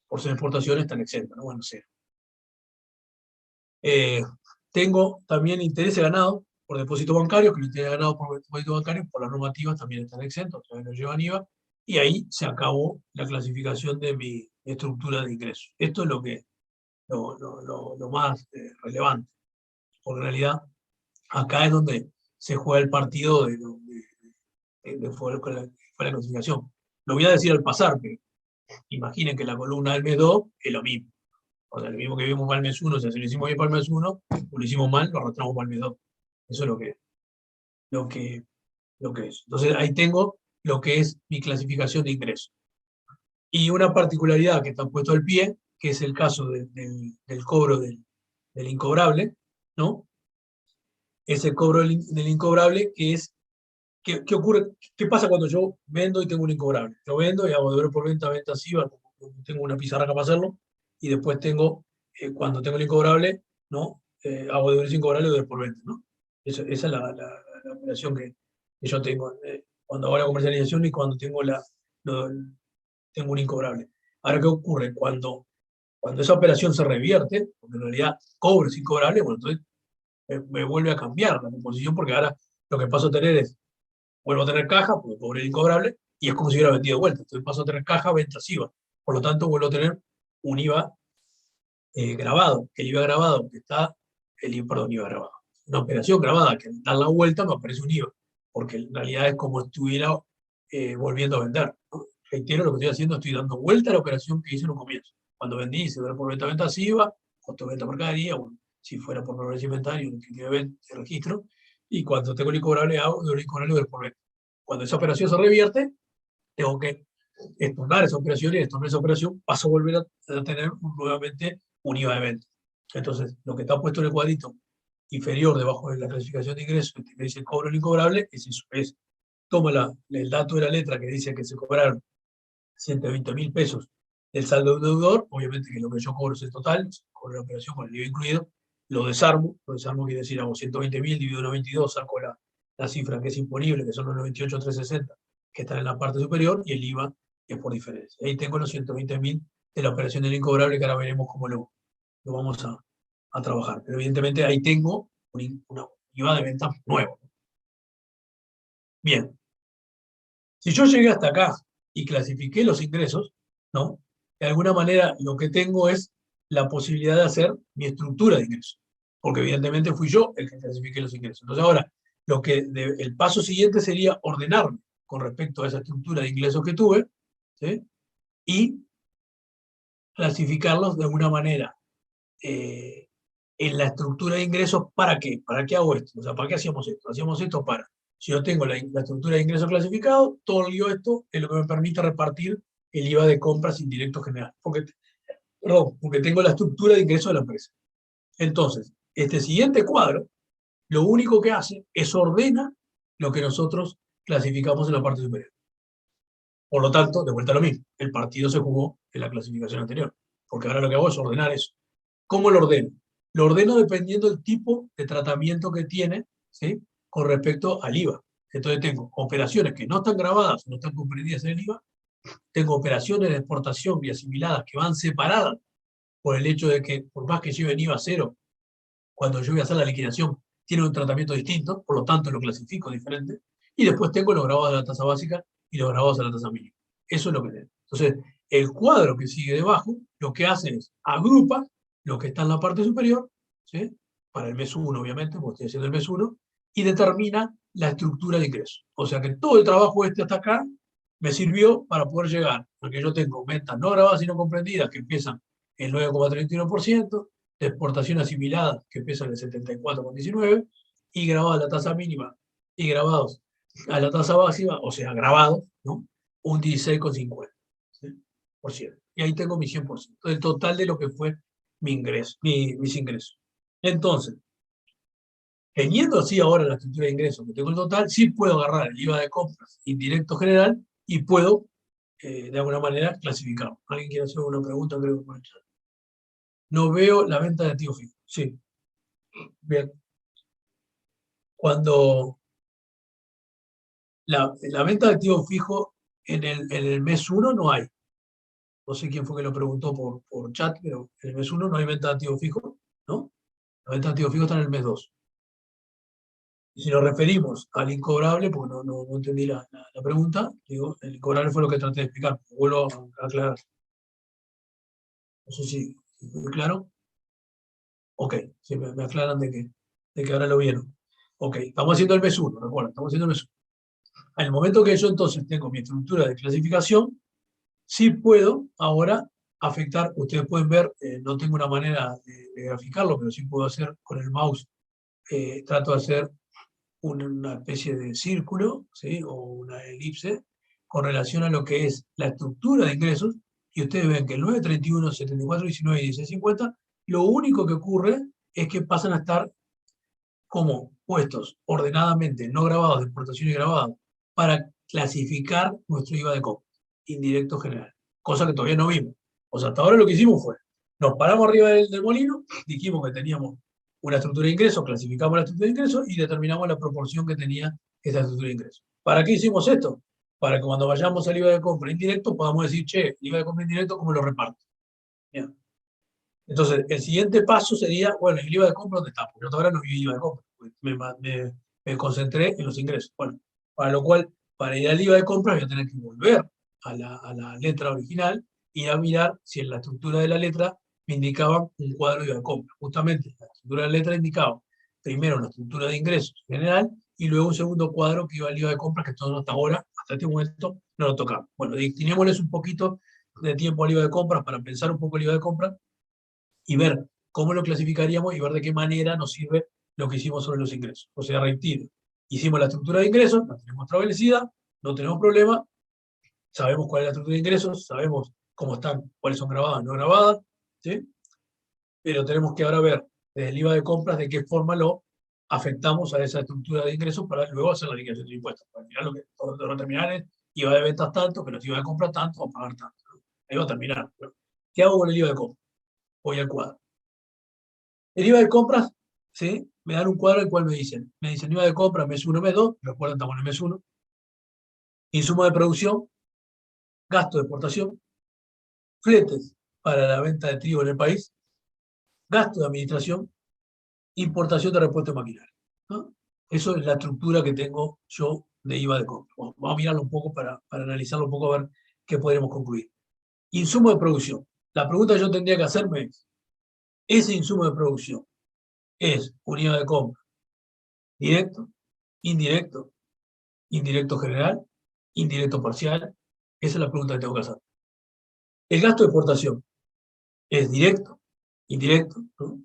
por ser exportaciones, están exentas, ¿no? Bueno, cero. Tengo también intereses ganados por depósito bancario, que los intereses ganados por depósito bancario, por las normativas también están exentos, todavía no llevan IVA, y ahí se acabó la clasificación de mi estructura de ingresos. Esto es lo más relevante, porque en realidad acá es donde se juega el partido de fue la clasificación. Lo voy a decir al pasar, pero imaginen que la columna del mes 2 es lo mismo. O sea, lo mismo que vimos para el mes 1, o sea, si lo hicimos bien para el mes 1, o lo hicimos mal, lo arrastramos para el mes 2. Eso es lo que es. Entonces ahí tengo lo que es mi clasificación de ingresos. Y una particularidad que está puesto al pie, que es el caso del cobro del incobrable, ¿no? Ese cobro del incobrable que es, ¿qué ocurre? ¿Qué pasa cuando yo vendo y tengo un incobrable? Yo vendo y hago deber por venta SIVA, tengo una pizarra para hacerlo, y después tengo, cuando tengo el incobrable, ¿no? Hago deber incobrable o deber por venta, ¿no? Esa es la operación que yo tengo cuando hago la comercialización y cuando tengo tengo un incobrable. Ahora, ¿qué ocurre? Cuando esa operación se revierte, porque en realidad cobro es incobrable, bueno, entonces me vuelve a cambiar la composición, porque ahora lo que paso a tener es, vuelvo a tener caja, porque cobré el incobrable, y es como si hubiera vendido de vuelta. Entonces paso a tener caja, ventas, IVA. Por lo tanto, vuelvo a tener un IVA grabado. El IVA grabado que está, IVA grabado. Una operación grabada que al dar la vuelta me aparece un IVA, porque en realidad es como si estuviera volviendo a vender, ¿no? Reitero lo que estoy haciendo, estoy dando vuelta a la operación que hice en un comienzo. Cuando vendí, se ve por venta IVA, costo de venta mercadería, bueno, si fuera por valor inventario, que registro, y cuando tengo el incobrable, hago el incobrable por venta. Cuando esa operación se revierte, tengo que estornar esa operación, y estornar esa operación paso a volver a tener nuevamente un IVA de venta. Entonces, lo que está puesto en el cuadrito inferior debajo de la clasificación de ingresos, que dice cobro el incobrable, es eso, toma el dato de la letra que dice que se cobraron 120.000 pesos del saldo del deudor, obviamente que lo que yo cobro es el total, cobro la operación con el IVA incluido, lo desarmo quiere decir, hago 120.000 dividido 92, saco la cifra que es imponible, que son los 98.360, que están en la parte superior, y el IVA es por diferencia. Ahí tengo los 120.000 de la operación del incobrable, que ahora veremos cómo lo vamos a trabajar. Pero evidentemente ahí tengo una IVA de venta nuevo. Bien. Si yo llegué hasta acá y clasifiqué los ingresos, ¿no? De alguna manera lo que tengo es la posibilidad de hacer mi estructura de ingresos. Porque evidentemente fui yo el que clasifiqué los ingresos. Entonces ahora, el paso siguiente sería ordenarme con respecto a esa estructura de ingresos que tuve, ¿sí? Y clasificarlos de alguna manera en la estructura de ingresos. ¿Para qué? ¿Para qué hago esto? O sea, ¿para qué hacíamos esto? Hacíamos esto para, si yo tengo la estructura de ingresos clasificado, todo el IVA esto es lo que me permite repartir el IVA de compras indirecto general. Porque tengo la estructura de ingresos de la empresa. Entonces, este siguiente cuadro, lo único que hace es ordena lo que nosotros clasificamos en la parte superior. Por lo tanto, de vuelta a lo mismo, el partido se jugó en la clasificación anterior, porque ahora lo que hago es ordenar eso. ¿Cómo lo ordeno? Lo ordeno dependiendo del tipo de tratamiento que tiene, ¿sí? Con respecto al IVA. Entonces tengo operaciones que no están grabadas, no están comprendidas en el IVA, tengo operaciones de exportación y asimiladas que van separadas por el hecho de que, por más que lleven IVA cero, cuando yo voy a hacer la liquidación, tiene un tratamiento distinto, por lo tanto lo clasifico diferente, y después tengo los grabados de la tasa básica y los grabados de la tasa mínima. Eso es lo que tengo. Entonces, el cuadro que sigue debajo, lo que hace es agrupa lo que está en la parte superior, ¿sí? Para el mes 1, obviamente, porque estoy haciendo el mes 1, y determina la estructura de ingresos. O sea que todo el trabajo hasta acá me sirvió para poder llegar, porque yo tengo ventas no grabadas y no comprendidas que empiezan el 9,31%, de exportación asimilada que pesan el 74,19%, y grabados a la tasa mínima y grabados a la tasa básica, o sea, grabados, ¿no? Un 16,50%. ¿Sí? Y ahí tengo mi 100%, el total de lo que fue mis ingresos. Entonces, teniendo así ahora la estructura de ingresos que tengo el total, sí puedo agarrar el IVA de compras indirecto general y puedo, de alguna manera, clasificarlo. ¿Alguien quiere hacer una pregunta? Creo que por el chat. No veo la venta de activo fijo. Sí. Bien. Cuando la venta de activo fijo en el mes 1 no hay. No sé quién fue que lo preguntó por chat, pero en el mes 1 no hay venta de activo fijo, ¿no? La venta de activo fijo está en el mes 2. Y si nos referimos al incobrable, porque no entendí la pregunta, digo, el incobrable fue lo que traté de explicar. Vuelvo a aclarar. No sé si fue claro. Ok, sí, me aclaran de que ahora lo vieron. Ok, estamos haciendo el mes 1, recuerda, estamos haciendo el mes 1. Al momento que yo entonces tengo mi estructura de clasificación, sí puedo ahora afectar, ustedes pueden ver, no tengo una manera de graficarlo, pero sí puedo hacer con el mouse, trato de hacer una especie de círculo, ¿sí? O una elipse con relación a lo que es la estructura de ingresos, y ustedes ven que el 931, 74, 19 y 1650, lo único que ocurre es que pasan a estar como puestos ordenadamente, no grabados de exportación y grabados, para clasificar nuestro IVA de compra, indirecto general, cosa que todavía no vimos. O sea, hasta ahora lo que hicimos fue, nos paramos arriba del molino, dijimos que teníamos una estructura de ingresos, clasificamos la estructura de ingresos y determinamos la proporción que tenía esa estructura de ingresos. ¿Para qué hicimos esto? Para que cuando vayamos al IVA de compra indirecto podamos decir, che, el IVA de compra indirecto, ¿cómo lo reparto? Bien. Entonces, el siguiente paso sería, bueno, ¿el IVA de compra dónde está? Porque yo todavía no vi IVA de compra. Me concentré en los ingresos. Bueno, para lo cual, para ir al IVA de compra voy a tener que volver a la letra original y a mirar si en la estructura de la letra me indicaba un cuadro de IVA de compra. Justamente, la estructura de la letra indicaba primero la estructura de ingresos general y luego un segundo cuadro que iba al IVA de compra, que todo hasta ahora, hasta este momento, no lo tocamos. Bueno, destinémosles un poquito de tiempo al IVA de compras para pensar un poco el IVA de compra y ver cómo lo clasificaríamos y ver de qué manera nos sirve lo que hicimos sobre los ingresos. O sea, reitero, hicimos la estructura de ingresos, la tenemos establecida, no tenemos problema, sabemos cuál es la estructura de ingresos, sabemos cómo están, cuáles son grabadas, no grabadas, ¿sí? Pero tenemos que ahora ver desde el IVA de compras de qué forma lo afectamos a esa estructura de ingresos para luego hacer la liquidación de impuestos. Al final lo que va a terminar es IVA de ventas tanto, pero si IVA de compras tanto, va a pagar tanto, ¿no? Ahí va a terminar. ¿Qué hago con el IVA de compras? Voy al cuadro. El IVA de compras, ¿sí? Me dan un cuadro en el cual me dicen IVA de compras mes 1, mes 2, recuerden, estamos en el mes 1. Insumo de producción, gasto de exportación, fletes para la venta de trigo en el país, gasto de administración, importación de repuestos de maquinaria, ¿no? Eso es la estructura que tengo yo de IVA de compra. Bueno, vamos a mirarlo un poco para analizarlo un poco a ver qué podremos concluir. Insumo de producción. La pregunta que yo tendría que hacerme es, ¿ese insumo de producción es unidad de compra directo, indirecto, indirecto general, indirecto parcial? Esa es la pregunta que tengo que hacer. El gasto de exportación es directo, indirecto, ¿no?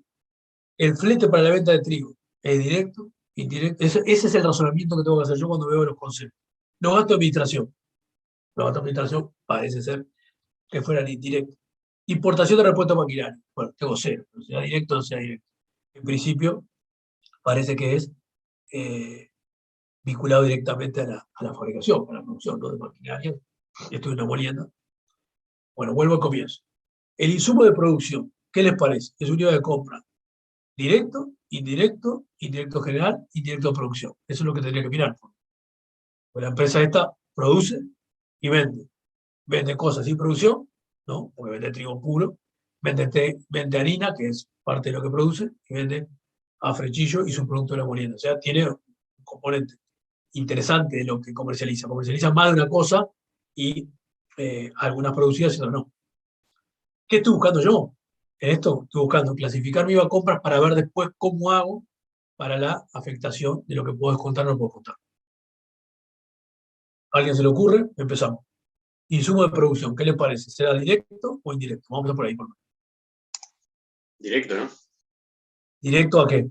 El flete para la venta de trigo es directo, indirecto. Ese es el razonamiento que tengo que hacer yo cuando veo los conceptos. Los gastos de administración. Los gastos de administración parece ser que fueran indirectos. Importación de repuestos maquinarios. Bueno, tengo cero, no sea directo o no sea directo. En principio, parece que es vinculado directamente a la fabricación, a la producción, ¿no?, de maquinaria. Esto es una molienda. Bueno, vuelvo al comienzo. El insumo de producción, ¿qué les parece? Es unidad de compra. Directo, indirecto, indirecto general, indirecto de producción. Eso es lo que tendría que mirar. Pues la empresa esta produce y vende. Vende cosas sin producción, ¿no? Porque vende trigo puro. Vende harina, que es parte de lo que produce, y vende a frechillo y su producto de la molienda. O sea, tiene un componente interesante de lo que comercializa. Comercializa más de una cosa y algunas producidas y otras no. ¿Qué estoy buscando yo? En esto estoy buscando clasificar mi IVA de compras para ver después cómo hago para la afectación de lo que puedo descontar o no puedo descontar. ¿A alguien se le ocurre? Empezamos. Insumo de producción, ¿qué le parece? ¿Será directo o indirecto? Vamos a empezar por ahí. Por favor. Directo, ¿no? ¿Directo a qué?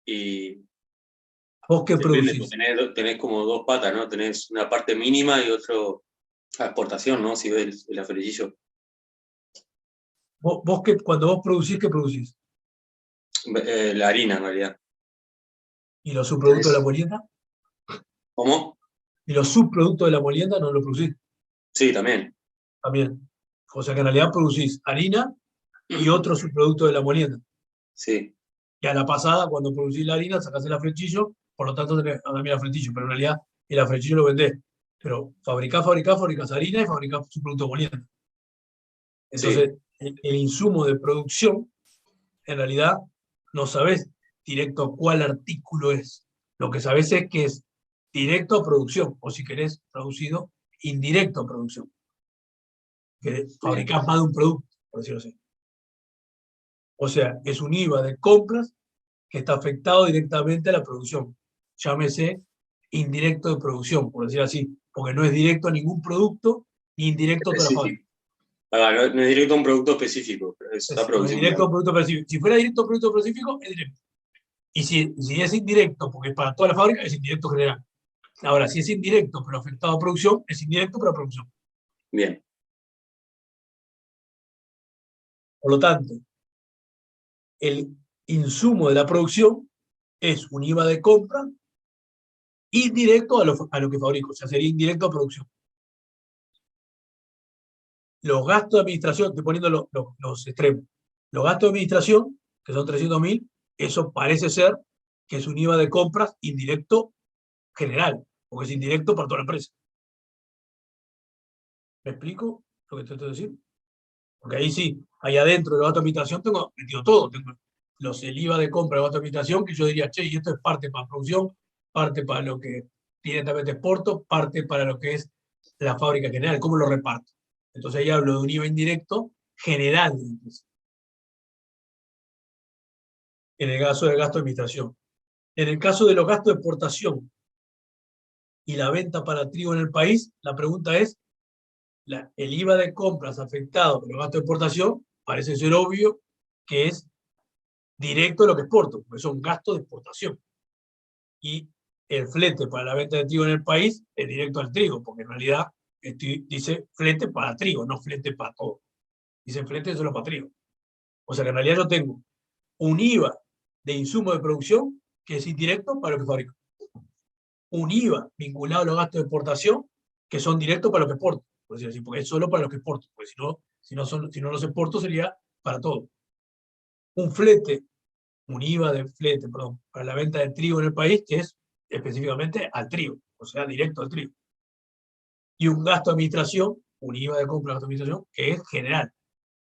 Y ¿Vos qué depende, producís? pues tenés como dos patas, ¿no? Tenés una parte mínima y otro a exportación, ¿no? Si ves el aferillo. Cuando vos producís, ¿qué producís? La harina, en realidad. ¿Y los subproductos de la molienda? ¿Cómo? ¿Y los subproductos de la molienda no los producís? Sí, también. También. O sea que en realidad producís harina y otro subproducto de la molienda. Sí, Y a la pasada, cuando producís la harina, sacás el afrechillo, por lo tanto tenés también el afrechillo, pero en realidad el afrechillo lo vendés. Pero fabricás harina y fabricás su producto de molienda. Entonces, sí. el insumo de producción, en realidad, no sabés directo cuál artículo es. Lo que sabés es que es directo a producción, o si querés traducido, indirecto a producción. Que fabricás más de un producto, por decirlo así. O sea, es un IVA de compras que está afectado directamente a la producción. Llámese indirecto de producción, por decir así, porque no es directo a ningún producto ni indirecto a toda la fábrica. No es directo a un producto específico, pero es la No es producción. directo a un producto específico. Si fuera directo a un producto específico, es directo. Y si es indirecto, porque es para toda la fábrica, es indirecto general. Ahora, si es indirecto, pero afectado a producción, es indirecto, pero a producción. Bien. Por lo tanto, el insumo de la producción es un IVA de compra indirecto a lo que fabrico, o sea, sería indirecto a producción. Los gastos de administración, estoy poniendo los extremos, los gastos de administración, que son 300.000, eso parece ser que es un IVA de compras indirecto general, porque es indirecto para toda la empresa. ¿Me explico lo que te estoy diciendo? Porque ahí sí, ahí adentro de los gastos de administración tengo metido todo, tengo el IVA de compra de gastos de administración, que yo diría, che, y esto es parte para producción, parte para lo que directamente exporto, parte para lo que es la fábrica general, ¿cómo lo reparto? Entonces ahí hablo de un IVA indirecto general de la empresa. En el caso del gasto de administración. En el caso de los gastos de exportación y la venta para trigo en el país, la pregunta es, el IVA de compras afectado por los gastos de exportación parece ser obvio que es directo a lo que exporto, porque son gastos de exportación. Y el flete para la venta de trigo en el país es directo al trigo, porque en realidad dice flete para trigo, no flete para todo. Dice flete solo para trigo. O sea que en realidad yo tengo un IVA de insumo de producción que es indirecto para lo que fabrico. Un IVA vinculado a los gastos de exportación que son directos para lo que exporto, por decirlo así, porque es solo para lo que exporto, porque si no los exporto sería para todo. Un flete, un IVA de flete, perdón, para la venta de trigo en el país que es específicamente al trigo, o sea, directo al trigo. y un gasto de administración, un IVA de compra, gasto de administración, que es general.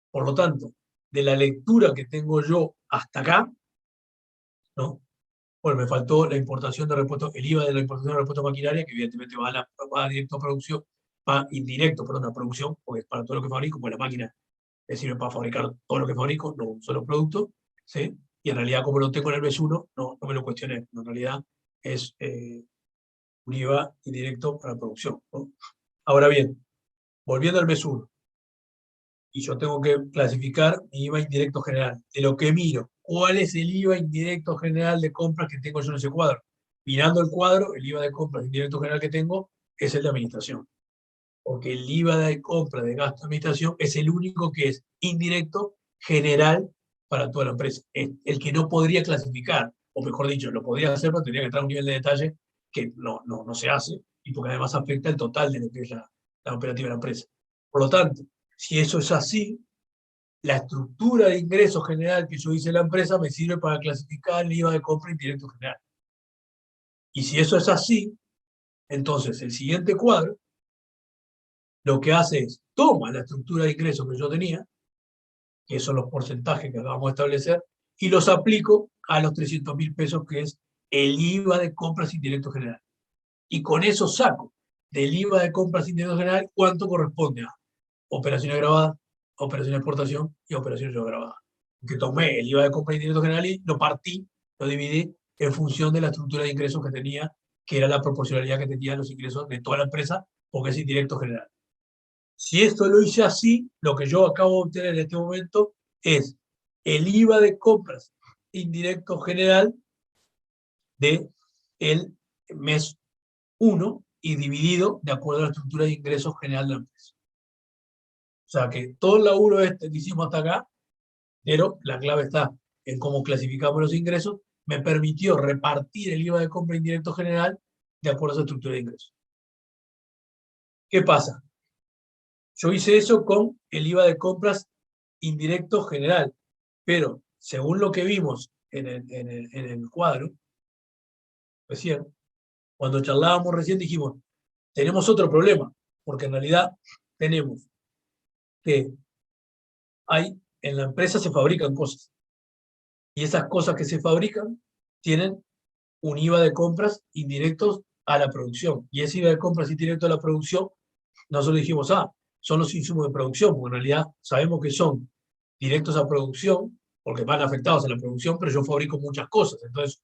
Por lo tanto, de la lectura que tengo yo hasta acá, ¿no? Bueno, me faltó la importación de repuestos, el IVA de la importación de repuestos maquinaria, que evidentemente va directo a producción, va indirecto, perdón, a producción, porque es para todo lo que fabrico, pues la máquina me sirve para fabricar todo lo que fabrico, no un solo producto, ¿sí? Y en realidad, como lo tengo en el mes 1, no me lo cuestioné. En realidad es un IVA indirecto para la producción, ¿no? Ahora bien, volviendo al mes 1, y yo tengo que clasificar mi IVA indirecto general. De lo que miro, ¿cuál es el IVA indirecto general de compras que tengo yo en ese cuadro? Mirando el cuadro, el IVA de compras indirecto general que tengo es el de administración. Porque el IVA de compra de gasto de administración es el único que es indirecto general para toda la empresa. Es el que no podría clasificar, o mejor dicho, lo podría hacer, pero tendría que entrar a un nivel de detalle que no se hace, y porque además afecta el total de lo que es la operativa de la empresa. Por lo tanto, si eso es así, la estructura de ingreso general que yo hice en la empresa me sirve para clasificar el IVA de compra indirecto general. Y si eso es así, entonces el siguiente cuadro lo que hace es, toma la estructura de ingresos que yo tenía, que son los porcentajes que acabamos de establecer, y los aplico a los 300.000 pesos, que es el IVA de compras indirecto general. Y con eso saco del IVA de compras indirecto general cuánto corresponde a operaciones grabadas, operaciones de exportación y operaciones no grabadas. Que tomé el IVA de compra indirecto general y lo partí, lo dividí en función de la estructura de ingresos que tenía, que era la proporcionalidad que tenían los ingresos de toda la empresa, porque es indirecto general. Si esto lo hice así, lo que yo acabo de obtener en este momento es el IVA de compras indirecto general de el mes 1 y dividido de acuerdo a la estructura de ingresos general de la empresa. O sea que todo el laburo que hicimos hasta acá, pero la clave está en cómo clasificamos los ingresos, me permitió repartir el IVA de compra indirecto general de acuerdo a esa estructura de ingresos. ¿Qué pasa? Yo hice eso con el IVA de compras indirecto general, pero según lo que vimos en el cuadro, recién, cuando charlábamos recién dijimos, tenemos otro problema, porque en realidad tenemos que en la empresa se fabrican cosas, y esas cosas que se fabrican tienen un IVA de compras indirectos a la producción, y ese IVA de compras indirecto a la producción, nosotros dijimos, son los insumos de producción, porque en realidad sabemos que son directos a producción, porque van afectados a la producción, pero yo fabrico muchas cosas, entonces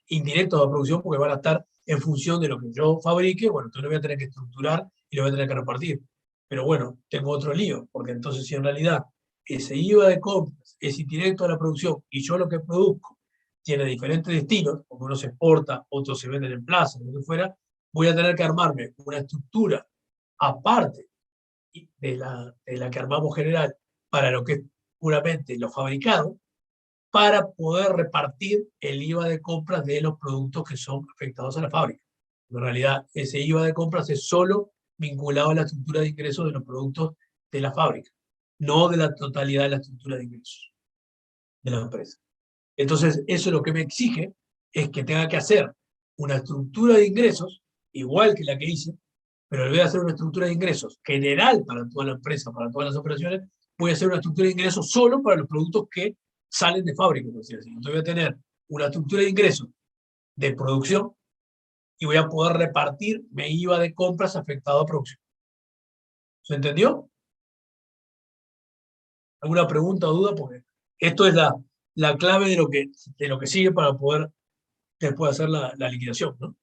indirectos a producción porque van a estar en función de lo que yo fabrique, bueno, entonces lo voy a tener que estructurar y lo voy a tener que repartir. Pero bueno, tengo otro lío, porque entonces si en realidad ese IVA de compras es indirecto a la producción y yo lo que produzco tiene diferentes destinos, porque uno se exporta, otros se venden en plaza, lo que fuera, voy a tener que armarme una estructura aparte de la que armamos general para lo que es puramente lo fabricado, para poder repartir el IVA de compras de los productos que son afectados a la fábrica. En realidad, ese IVA de compras es solo vinculado a la estructura de ingresos de los productos de la fábrica, no de la totalidad de la estructura de ingresos de la empresa. Entonces, eso lo que me exige es que tenga que hacer una estructura de ingresos, igual que la que hice, pero en vez de hacer una estructura de ingresos general para toda la empresa, para todas las operaciones, voy a hacer una estructura de ingresos solo para los productos que salen de fábrica, por así decirlo. Entonces voy a tener una estructura de ingresos de producción y voy a poder repartir mi IVA de compras afectado a producción. ¿Se entendió? ¿Alguna pregunta o duda? Porque esto es la clave de lo que sigue para poder después hacer la liquidación, ¿no?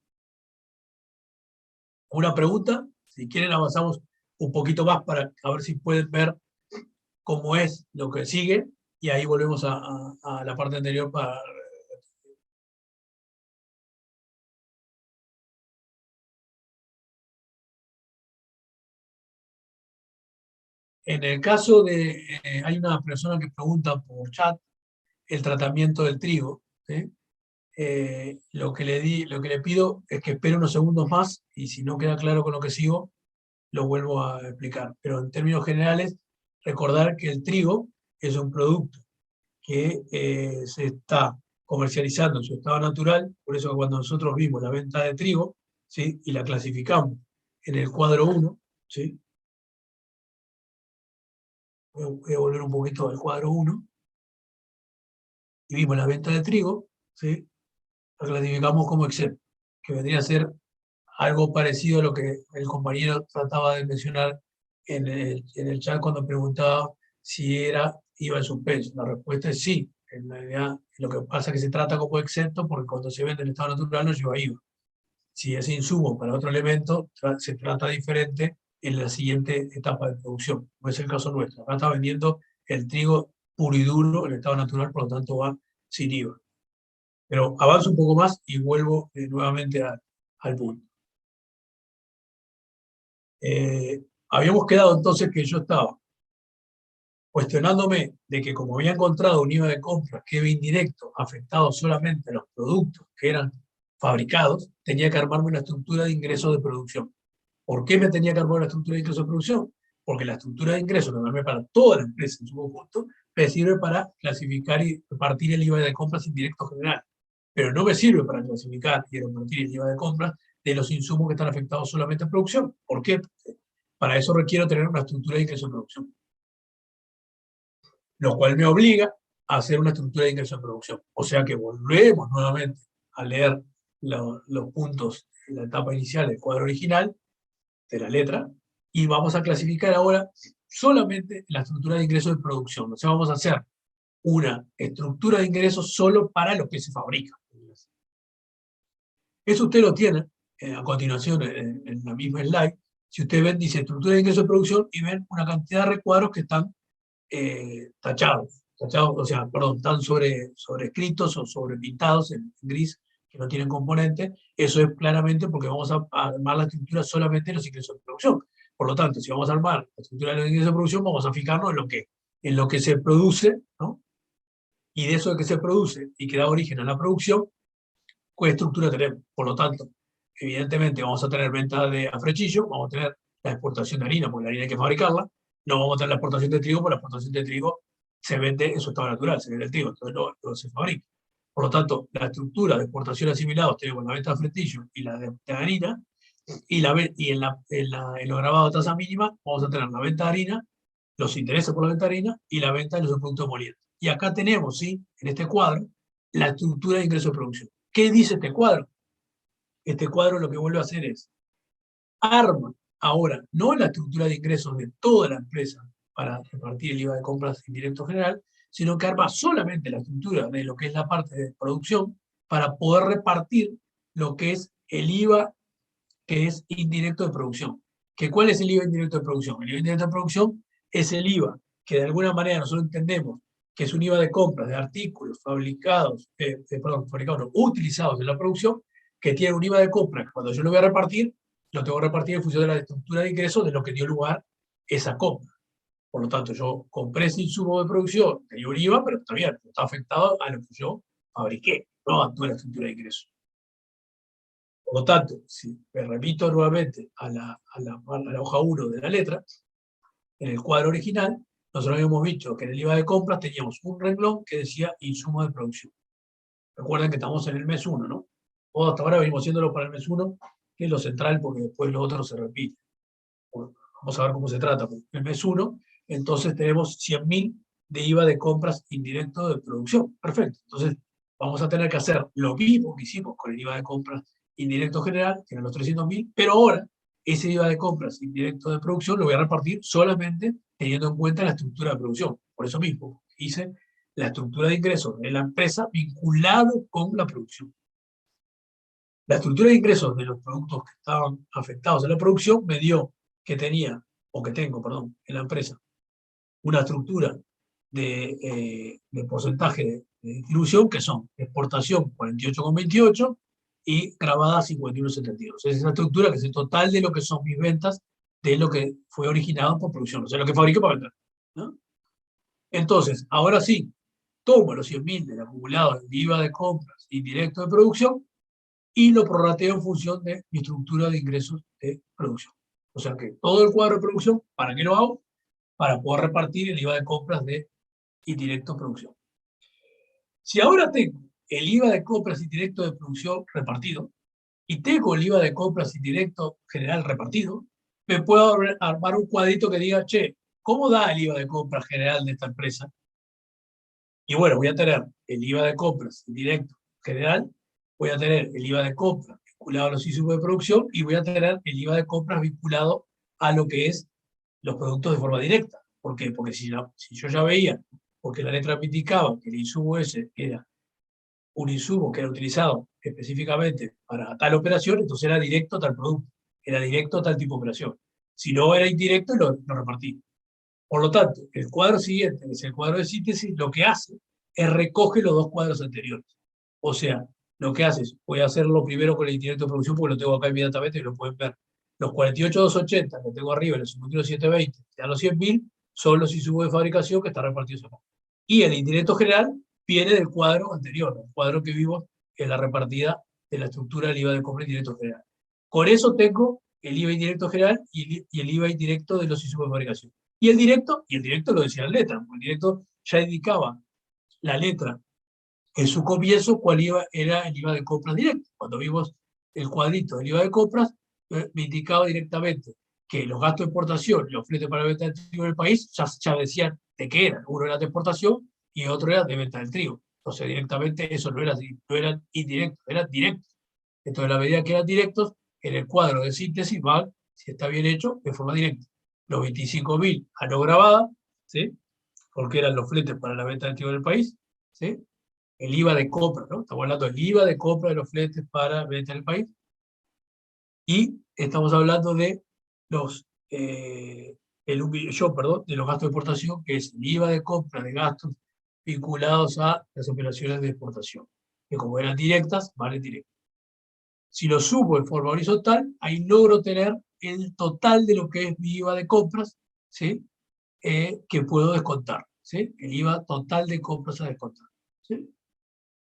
¿Alguna pregunta? Si quieren avanzamos un poquito más para a ver si pueden ver cómo es lo que sigue y ahí volvemos a la parte anterior para... En el caso de... hay una persona que pregunta por chat el tratamiento del trigo, ¿sí? Lo que le pido es que espere unos segundos más y si no queda claro con lo que sigo, lo vuelvo a explicar. Pero en términos generales, recordar que el trigo es un producto que se está comercializando en su estado natural, por eso cuando nosotros vimos la venta de trigo, ¿sí? Y la clasificamos en el cuadro 1, ¿sí? Voy a volver un poquito al cuadro 1. Y vimos la venta de trigo, ¿sí? La clasificamos como excepto, que vendría a ser algo parecido a lo que el compañero trataba de mencionar en el chat cuando preguntaba si IVA en suspenso. La respuesta es sí. En realidad, lo que pasa es que se trata como excepto porque cuando se vende en estado natural no lleva IVA. Si es insumo para otro elemento, se trata diferente en la siguiente etapa de producción. No es el caso nuestro. Acá está vendiendo el trigo puro y duro en estado natural, por lo tanto va sin IVA. Pero avanzo un poco más y vuelvo nuevamente al punto. Habíamos quedado entonces que yo estaba cuestionándome de que como había encontrado un IVA de compra que era indirecto, afectado solamente a los productos que eran fabricados, tenía que armarme una estructura de ingresos de producción. ¿Por qué me tenía que armar una estructura de ingresos de producción? Porque la estructura de ingresos que me armé para toda la empresa en su conjunto me sirve para clasificar y repartir el IVA de compras indirecto general. Pero no me sirve para clasificar y repartir el IVA de compras de los insumos que están afectados solamente en producción. ¿Por qué? Porque para eso requiero tener una estructura de ingresos de producción, lo cual me obliga a hacer una estructura de ingresos de producción. O sea que volvemos nuevamente a leer los puntos en la etapa inicial del cuadro original de la letra y vamos a clasificar ahora solamente la estructura de ingresos de producción. O sea, vamos a hacer una estructura de ingresos solo para lo que se fabrica. Eso usted lo tiene a continuación en la misma slide. Si usted ven, dice estructura de ingresos de producción y ven una cantidad de recuadros que están tachados, o sea, perdón, están sobrescritos o sobrepintados en gris, que no tienen componente. Eso es claramente porque vamos a armar la estructura solamente de los ingresos de producción. Por lo tanto, si vamos a armar la estructura de los ingresos de producción, vamos a fijarnos en lo que se produce, ¿no? Y de eso de que se produce y que da origen a la producción, ¿qué estructura tenemos? Por lo tanto, evidentemente vamos a tener venta de afrechillo, vamos a tener la exportación de harina, porque la harina hay que fabricarla, no vamos a tener la exportación de trigo, porque la exportación de trigo se vende en su estado natural, se vende el trigo, entonces no se fabrica. Por lo tanto, la estructura de exportación asimilados tenemos la venta de afrechillo y la de harina, y en lo grabado de tasa mínima vamos a tener la venta de harina, los intereses por la venta de harina y la venta de los productos molientes. Y acá tenemos, ¿sí?, en este cuadro, la estructura de ingresos de producción. ¿Qué dice este cuadro? Este cuadro lo que vuelve a hacer es arma ahora no la estructura de ingresos de toda la empresa para repartir el IVA de compras indirecto general, sino que arma solamente la estructura de lo que es la parte de producción para poder repartir lo que es el IVA que es indirecto de producción. ¿Cuál es el IVA indirecto de producción? El IVA indirecto de producción es el IVA que de alguna manera nosotros entendemos que es un IVA de compras de artículos fabricados, utilizados en la producción, que tiene un IVA de compra que cuando yo lo voy a repartir, lo tengo que repartir en función de la estructura de ingresos de lo que dio lugar esa compra. Por lo tanto, yo compré ese insumo de producción, tenía un IVA, pero está bien, está afectado a lo que yo fabriqué, no a toda la estructura de ingresos. Por lo tanto, si me remito nuevamente a la hoja 1 de la letra, en el cuadro original, nosotros habíamos visto que en el IVA de compras teníamos un renglón que decía insumo de producción. Recuerden que estamos en el mes 1, ¿no? O hasta ahora venimos haciéndolo para el mes 1, que es lo central, porque después lo otro se repite. Vamos a ver cómo se trata. En el mes 1, entonces tenemos 100.000 de IVA de compras indirecto de producción. Perfecto. Entonces, vamos a tener que hacer lo mismo que hicimos con el IVA de compras indirecto general, que eran los 300.000, pero ahora ese IVA de compras indirecto de producción lo voy a repartir solamente teniendo en cuenta la estructura de producción. Por eso mismo hice la estructura de ingresos de la empresa vinculado con la producción. La estructura de ingresos de los productos que estaban afectados a la producción me dio que tenía, o que tengo, perdón, en la empresa, una estructura de porcentaje de distribución que son exportación 48,28 y grabada 51,72. Es esa estructura que es el total de lo que son mis ventas de lo que fue originado por producción, o sea, lo que fabriqué para vender, ¿no? Entonces, ahora sí, tomo los 100.000 del acumulado de IVA de compras indirecto de producción y lo prorrateo en función de mi estructura de ingresos de producción. O sea que todo el cuadro de producción, ¿para qué lo hago? Para poder repartir el IVA de compras de indirecto de producción. Si ahora tengo el IVA de compras indirecto de producción repartido y tengo el IVA de compras indirecto general repartido, me puedo armar un cuadrito que diga, che, ¿cómo da el IVA de compra general de esta empresa? Y bueno, voy a tener el IVA de compras directo general, voy a tener el IVA de compras vinculado a los insumos de producción y voy a tener el IVA de compras vinculado a lo que es los productos de forma directa. ¿Por qué? Porque si yo ya veía, porque la letra me indicaba que el insumo ese era un insumo que era utilizado específicamente para tal operación, entonces era directo a tal producto, era directo a tal tipo de operación. Si no era indirecto, lo repartí. Por lo tanto, el cuadro siguiente, que es el cuadro de síntesis, lo que hace es recoge los dos cuadros anteriores. O sea, lo que hace es, voy a hacerlo primero con el indirecto de producción porque lo tengo acá inmediatamente y lo pueden ver. Los 48.280 que tengo arriba, los 51.720, que dan los 100.000, son los insumos de fabricación que están repartidos acá. Y el indirecto general viene del cuadro anterior, el cuadro que vimos en la repartida de la estructura del IVA de compra indirecto general. Con eso tengo el IVA indirecto general y el IVA indirecto de los insumos de fabricación. Y el directo lo decía la letra, porque el directo ya indicaba la letra en su comienzo cuál era el IVA de compras directo. Cuando vimos el cuadrito del IVA de compras, me indicaba directamente que los gastos de exportación y los fletes para la venta del trigo en el país ya decían de qué eran. Uno era de exportación y otro era de venta del trigo. Entonces directamente eso no eran indirectos, eran directos. Entonces, a la medida que eran directos, en el cuadro de síntesis van, si está bien hecho, de forma directa. Los 25.000 a no grabada, ¿sí? Porque eran los fletes para la venta del trigo en el país, ¿sí? El IVA de compra, ¿no? Estamos hablando del IVA de compra de los fletes para venta en el país. Y estamos hablando de los, de los gastos de exportación, que es el IVA de compra de gastos vinculados a las operaciones de exportación, que como eran directas, valen directas. Si lo subo en forma horizontal, ahí logro tener el total de lo que es mi IVA de compras, ¿sí? Que puedo descontar, ¿sí? El IVA total de compras a descontar, ¿sí?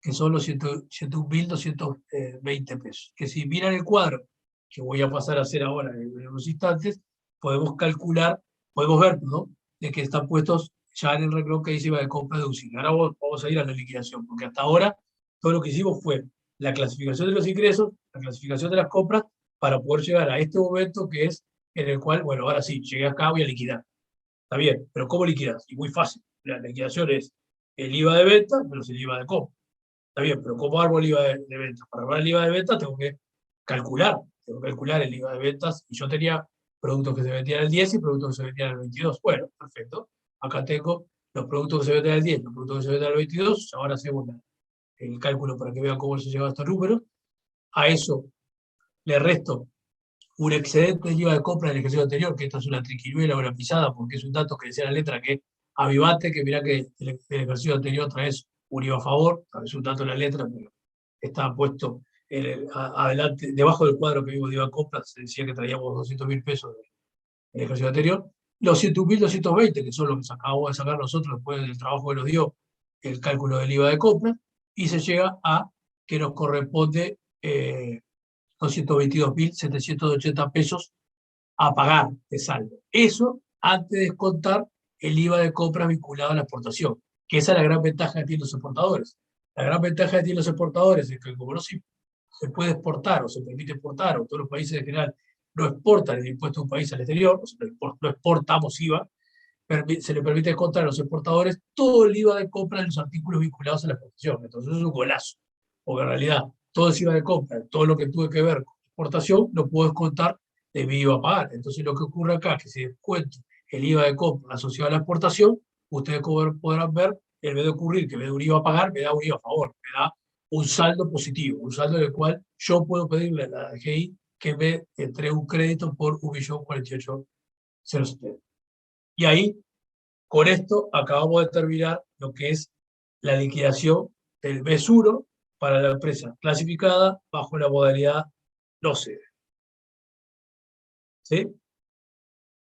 Que son los 101.220 pesos. Que si miran el cuadro, que voy a pasar a hacer ahora en unos instantes, podemos calcular, podemos ver, ¿no? De que están puestos ya en el renglón que dice IVA de compra deducible. Ahora vamos a ir a la liquidación, porque hasta ahora todo lo que hicimos fue la clasificación de los ingresos, la clasificación de las compras, para poder llegar a este momento que es en el cual, bueno, ahora sí, llegué acá, voy a liquidar. Está bien, pero ¿cómo liquidas? Y muy fácil. La liquidación es el IVA de venta menos el IVA de compra. Está bien, pero ¿cómo armo el IVA de ventas? Para armar el IVA de ventas tengo que calcular el IVA de ventas, y yo tenía productos que se vendían al 10 y productos que se vendían al 22. Bueno, perfecto. Acá tengo los productos que se venden al 10, los productos que se venden al 22, ahora hacemos el cálculo para que vean cómo se llevan estos números. A eso le resto un excedente de IVA de compra del ejercicio anterior, que esta es una triquiñuela o una pisada, porque es un dato que decía la letra que avivate, que mirá que el ejercicio anterior traes un IVA a favor, es un dato en la letra, pero está puesto adelante, debajo del cuadro que vimos de IVA de compra, se decía que traíamos 200.000 pesos del ejercicio anterior. Los 101.220, que son los que acabamos de sacar nosotros después del trabajo que nos dio el cálculo del IVA de compra, y se llega a que nos corresponde 222.780 pesos a pagar de saldo. Eso antes de descontar el IVA de compras vinculado a la exportación, que esa es la gran ventaja que tienen los exportadores. La gran ventaja que tienen los exportadores es que como no se puede exportar o se permite exportar, o todos los países en general no exportan el impuesto de un país al exterior, o sea, no exportamos IVA, se le permite descontar a los exportadores todo el IVA de compra de los artículos vinculados a la exportación. Entonces eso es un golazo, porque en realidad todo ese IVA de compra, todo lo que tuve que ver con exportación, lo puedo descontar de mi IVA a pagar. Entonces lo que ocurre acá es que si descuento el IVA de compra asociado a la exportación, ustedes podrán ver, en vez de ocurrir que me da un IVA a pagar, me da un IVA a favor, me da un saldo positivo, un saldo en el cual yo puedo pedirle a la DGI que me entregue un crédito por 1.048.070. Y ahí, con esto, acabamos de terminar lo que es la liquidación del mes 1 para la empresa clasificada bajo la modalidad no cede. ¿Sí?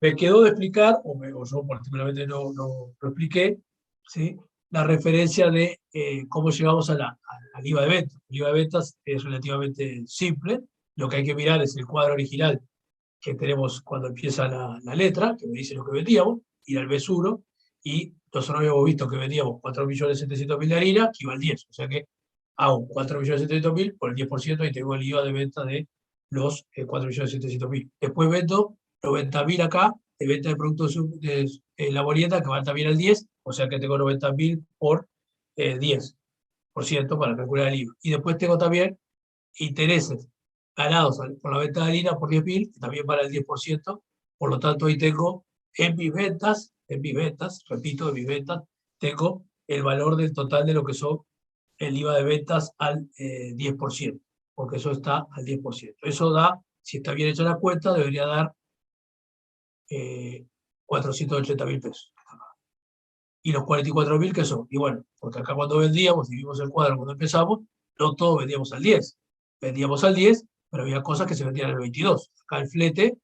Me quedó de explicar, o yo particularmente no lo expliqué, ¿sí? La referencia de cómo llegamos al IVA de ventas. El IVA de ventas es relativamente simple. Lo que hay que mirar es el cuadro original que tenemos cuando empieza la letra, que me dice lo que vendíamos, ir al mes 1, y nosotros habíamos visto que vendíamos 4.700.000 de harina, que iba al 10, o sea que hago 4.700.000 por el 10%, y tengo el IVA de venta de los 4.700.000. Después vendo 90.000 acá de venta de productos de laborieta que van también al 10, o sea que tengo 90.000 por 10% para calcular el IVA. Y después tengo también intereses ganados por la venta de harina por 10.000, que también para el 10%, por lo tanto ahí tengo en mis ventas, repito, en mis ventas, tengo el valor del total de lo que son el IVA de ventas al 10%, porque eso está al 10%. Eso da, si está bien hecha la cuenta, debería dar 480.000 pesos. ¿Y los 44.000 qué son? Y bueno, porque acá cuando vendíamos, y vimos el cuadro cuando empezamos, no todos vendíamos al 10. Vendíamos al 10, pero había cosas que se vendían al 22. Acá el flete,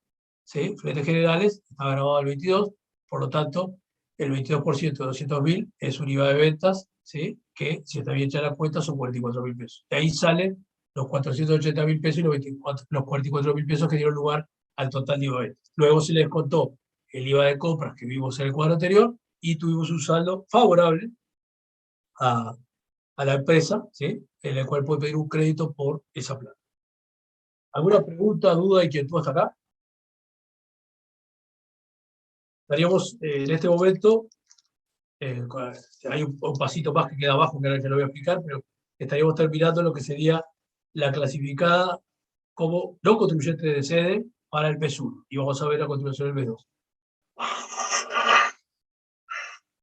¿sí? Fletes generales, está grabado al 22, por lo tanto, el 22% de 200.000 es un IVA de ventas, ¿sí? Que si está bien hecha la cuenta son 44.000 pesos. De ahí salen los 480.000 pesos y los 44.000 pesos que dieron lugar al total de IVA de ventas. Luego se les contó el IVA de compras que vimos en el cuadro anterior y tuvimos un saldo favorable a la empresa, ¿sí? En el cual puede pedir un crédito por esa plata. ¿Alguna pregunta, duda, inquietud hasta acá? Estaríamos en este momento, hay un pasito más que queda abajo que ahora te lo voy a explicar, pero estaríamos terminando lo que sería la clasificada como no contribuyente de sede para el mes 1. Y vamos a ver la continuación del mes 2.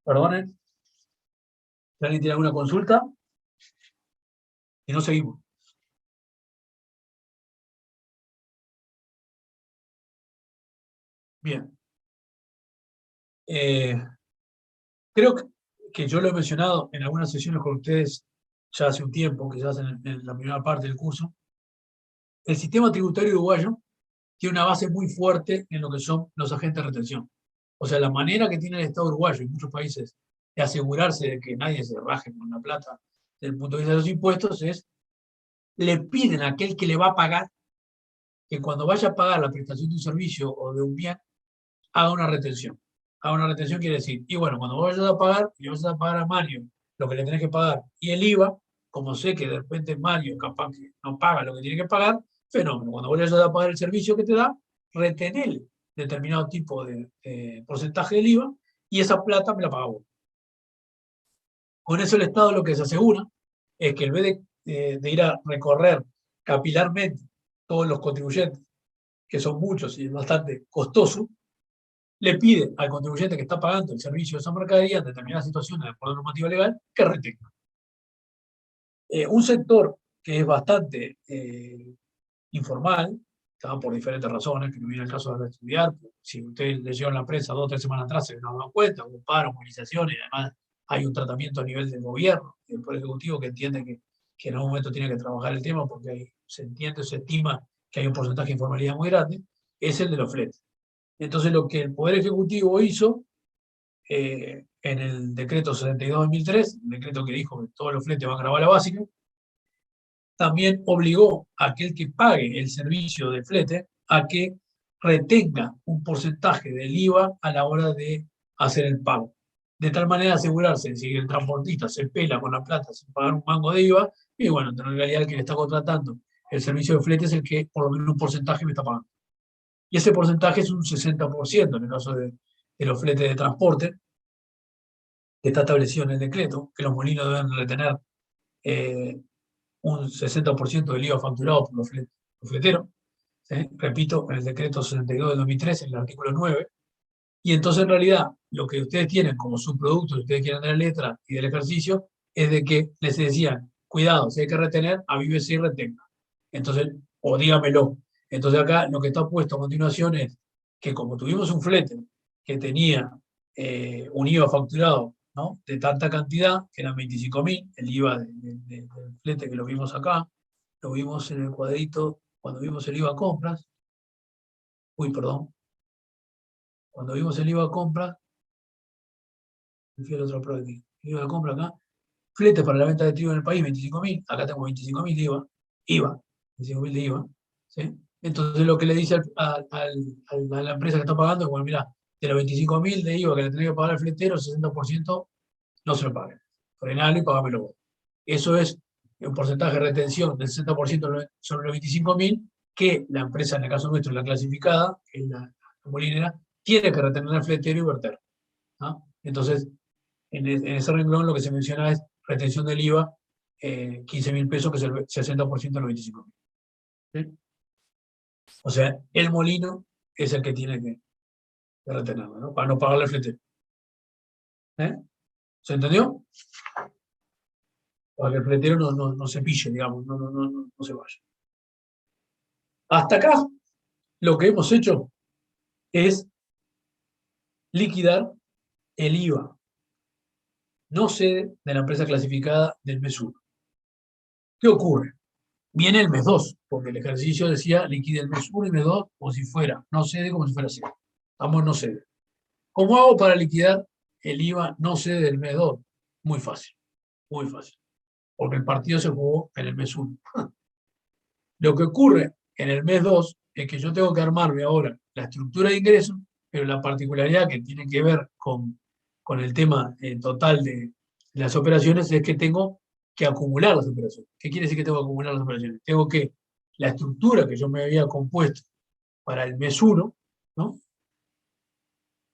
Perdonen. Si alguien tiene alguna consulta, y no seguimos. Bien. Creo que yo lo he mencionado en algunas sesiones con ustedes ya hace un tiempo, quizás en la primera parte del curso. El sistema tributario uruguayo tiene una base muy fuerte en lo que son los agentes de retención. O sea, la manera que tiene el Estado uruguayo y muchos países de asegurarse de que nadie se raje con la plata desde el punto de vista de los impuestos es, le piden a aquel que le va a pagar que cuando vaya a pagar la prestación de un servicio o de un bien, haga una retención. Haga una retención quiere decir, y bueno, cuando vayas a pagar, y vas a pagar a Mario lo que le tenés que pagar, y el IVA, como sé que de repente Mario capaz que no paga lo que tiene que pagar, fenómeno. Cuando vayas a pagar el servicio que te da, retener determinado tipo de porcentaje del IVA, y esa plata me la paga vos. Con eso el Estado lo que se asegura es que en vez de ir a recorrer capilarmente todos los contribuyentes, que son muchos y es bastante costoso, le pide al contribuyente que está pagando el servicio de esa mercadería en determinadas situaciones de acuerdo a normativa legal que retenga. Un sector que es bastante informal, por diferentes razones, que no viene el caso de estudiar, si usted leyó en la prensa 2 o 3 semanas atrás se nos dan cuenta, hubo paro, movilizaciones, y además hay un tratamiento a nivel del gobierno, del Poder Ejecutivo, que entiende que en algún momento tiene que trabajar el tema porque se entiende, se estima que hay un porcentaje de informalidad muy grande, es el de los fletes. Entonces lo que el Poder Ejecutivo hizo en el decreto 72/2003, el decreto que dijo que todos los fletes van a grabar la básica, también obligó a aquel que pague el servicio de flete a que retenga un porcentaje del IVA a la hora de hacer el pago. De tal manera asegurarse, si el transportista se pela con la plata sin pagar un mango de IVA, y bueno, en realidad el que le está contratando el servicio de flete es el que por lo menos un porcentaje me está pagando. Y ese porcentaje es un 60% en el caso de los fletes de transporte, que está establecido en el decreto, que los molinos deben retener un 60% del IVA facturado por los fleteros. ¿Sí? Repito, en el decreto 62 del 2003, en el artículo 9. Y entonces, en realidad, lo que ustedes tienen como subproducto, si ustedes quieren de la letra y del ejercicio, es de que les decían, cuidado, si hay que retener, avívese y retenga. Entonces, o dígamelo. Entonces acá lo que está puesto a continuación es que como tuvimos un flete que tenía un IVA facturado, ¿no?, de tanta cantidad, que eran 25.000, el IVA del flete que lo vimos acá, lo vimos en el cuadrito cuando vimos el IVA compras. Cuando vimos el IVA compras, me fui al otro proyecto, el IVA compra acá, flete para la venta de trigo en el país, 25.000, acá tengo 25.000 de IVA, 25.000 de IVA, ¿sí? Entonces lo que le dice a la empresa que está pagando es, bueno, mira, de los 25.000 de IVA que le tenés que pagar al fletero, el 60% no se lo paguen. Frenalo y pagámelo vos. Eso es un porcentaje de retención del 60% sobre los 25.000 que la empresa, en el caso nuestro, la clasificada, que es la molinera, tiene que retener el fletero y verter. ¿No? Entonces, en ese renglón lo que se menciona es retención del IVA, 15.000 pesos, que es el 60% de los 25.000. ¿Sí? O sea, el molino es el que tiene que retenerlo, ¿no? Para no pagarle el fletero. ¿Se entendió? Para que el fletero no se pille, digamos, no se vaya. Hasta acá, lo que hemos hecho es liquidar el IVA no sede de la empresa clasificada del mes 1. ¿Qué ocurre? Viene el mes 2, porque el ejercicio decía liquide el mes 1 y mes 2 como si fuera no sede, como si fuera sede. Estamos no sede. ¿Cómo hago para liquidar el IVA no sede del mes 2? Muy fácil, muy fácil. Porque el partido se jugó en el mes 1. Lo que ocurre en el mes 2 es que yo tengo que armarme ahora la estructura de ingresos, pero la particularidad que tiene que ver con el tema total de las operaciones es que tengo que acumular las operaciones. ¿Qué quiere decir que tengo que acumular las operaciones? Tengo que la estructura que yo me había compuesto para el mes 1, ¿no?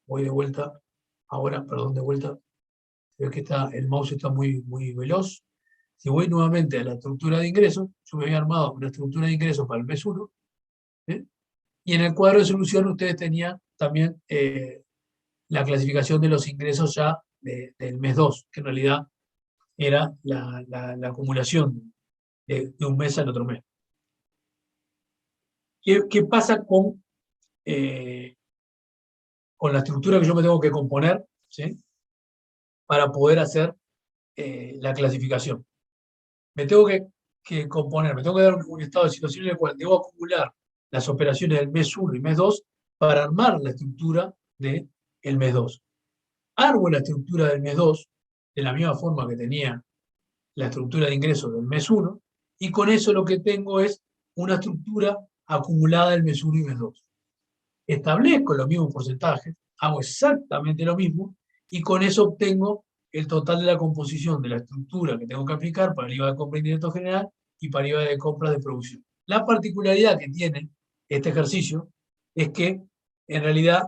Voy de vuelta, ahora, perdón, de vuelta. Veo que el mouse está muy veloz. Si voy nuevamente a la estructura de ingresos, yo me había armado una estructura de ingresos para el mes 1, ¿sí? Y en el cuadro de solución ustedes tenían también la clasificación de los ingresos ya del mes 2, que en realidad era la acumulación de un mes al otro mes. ¿Qué pasa con la estructura que yo me tengo que componer, ¿sí? Para poder hacer la clasificación? Me tengo que componer, me tengo que dar un estado de situación en el cual debo acumular las operaciones del mes 1 y mes 2 para armar la estructura del mes 2. Armo la estructura del mes 2 de la misma forma que tenía la estructura de ingresos del mes 1, y con eso lo que tengo es una estructura acumulada del mes 1 y mes 2. Establezco los mismos porcentajes, hago exactamente lo mismo, y con eso obtengo el total de la composición de la estructura que tengo que aplicar para el IVA de compra indirecto general y para el IVA de compras de producción. La particularidad que tiene este ejercicio es que en realidad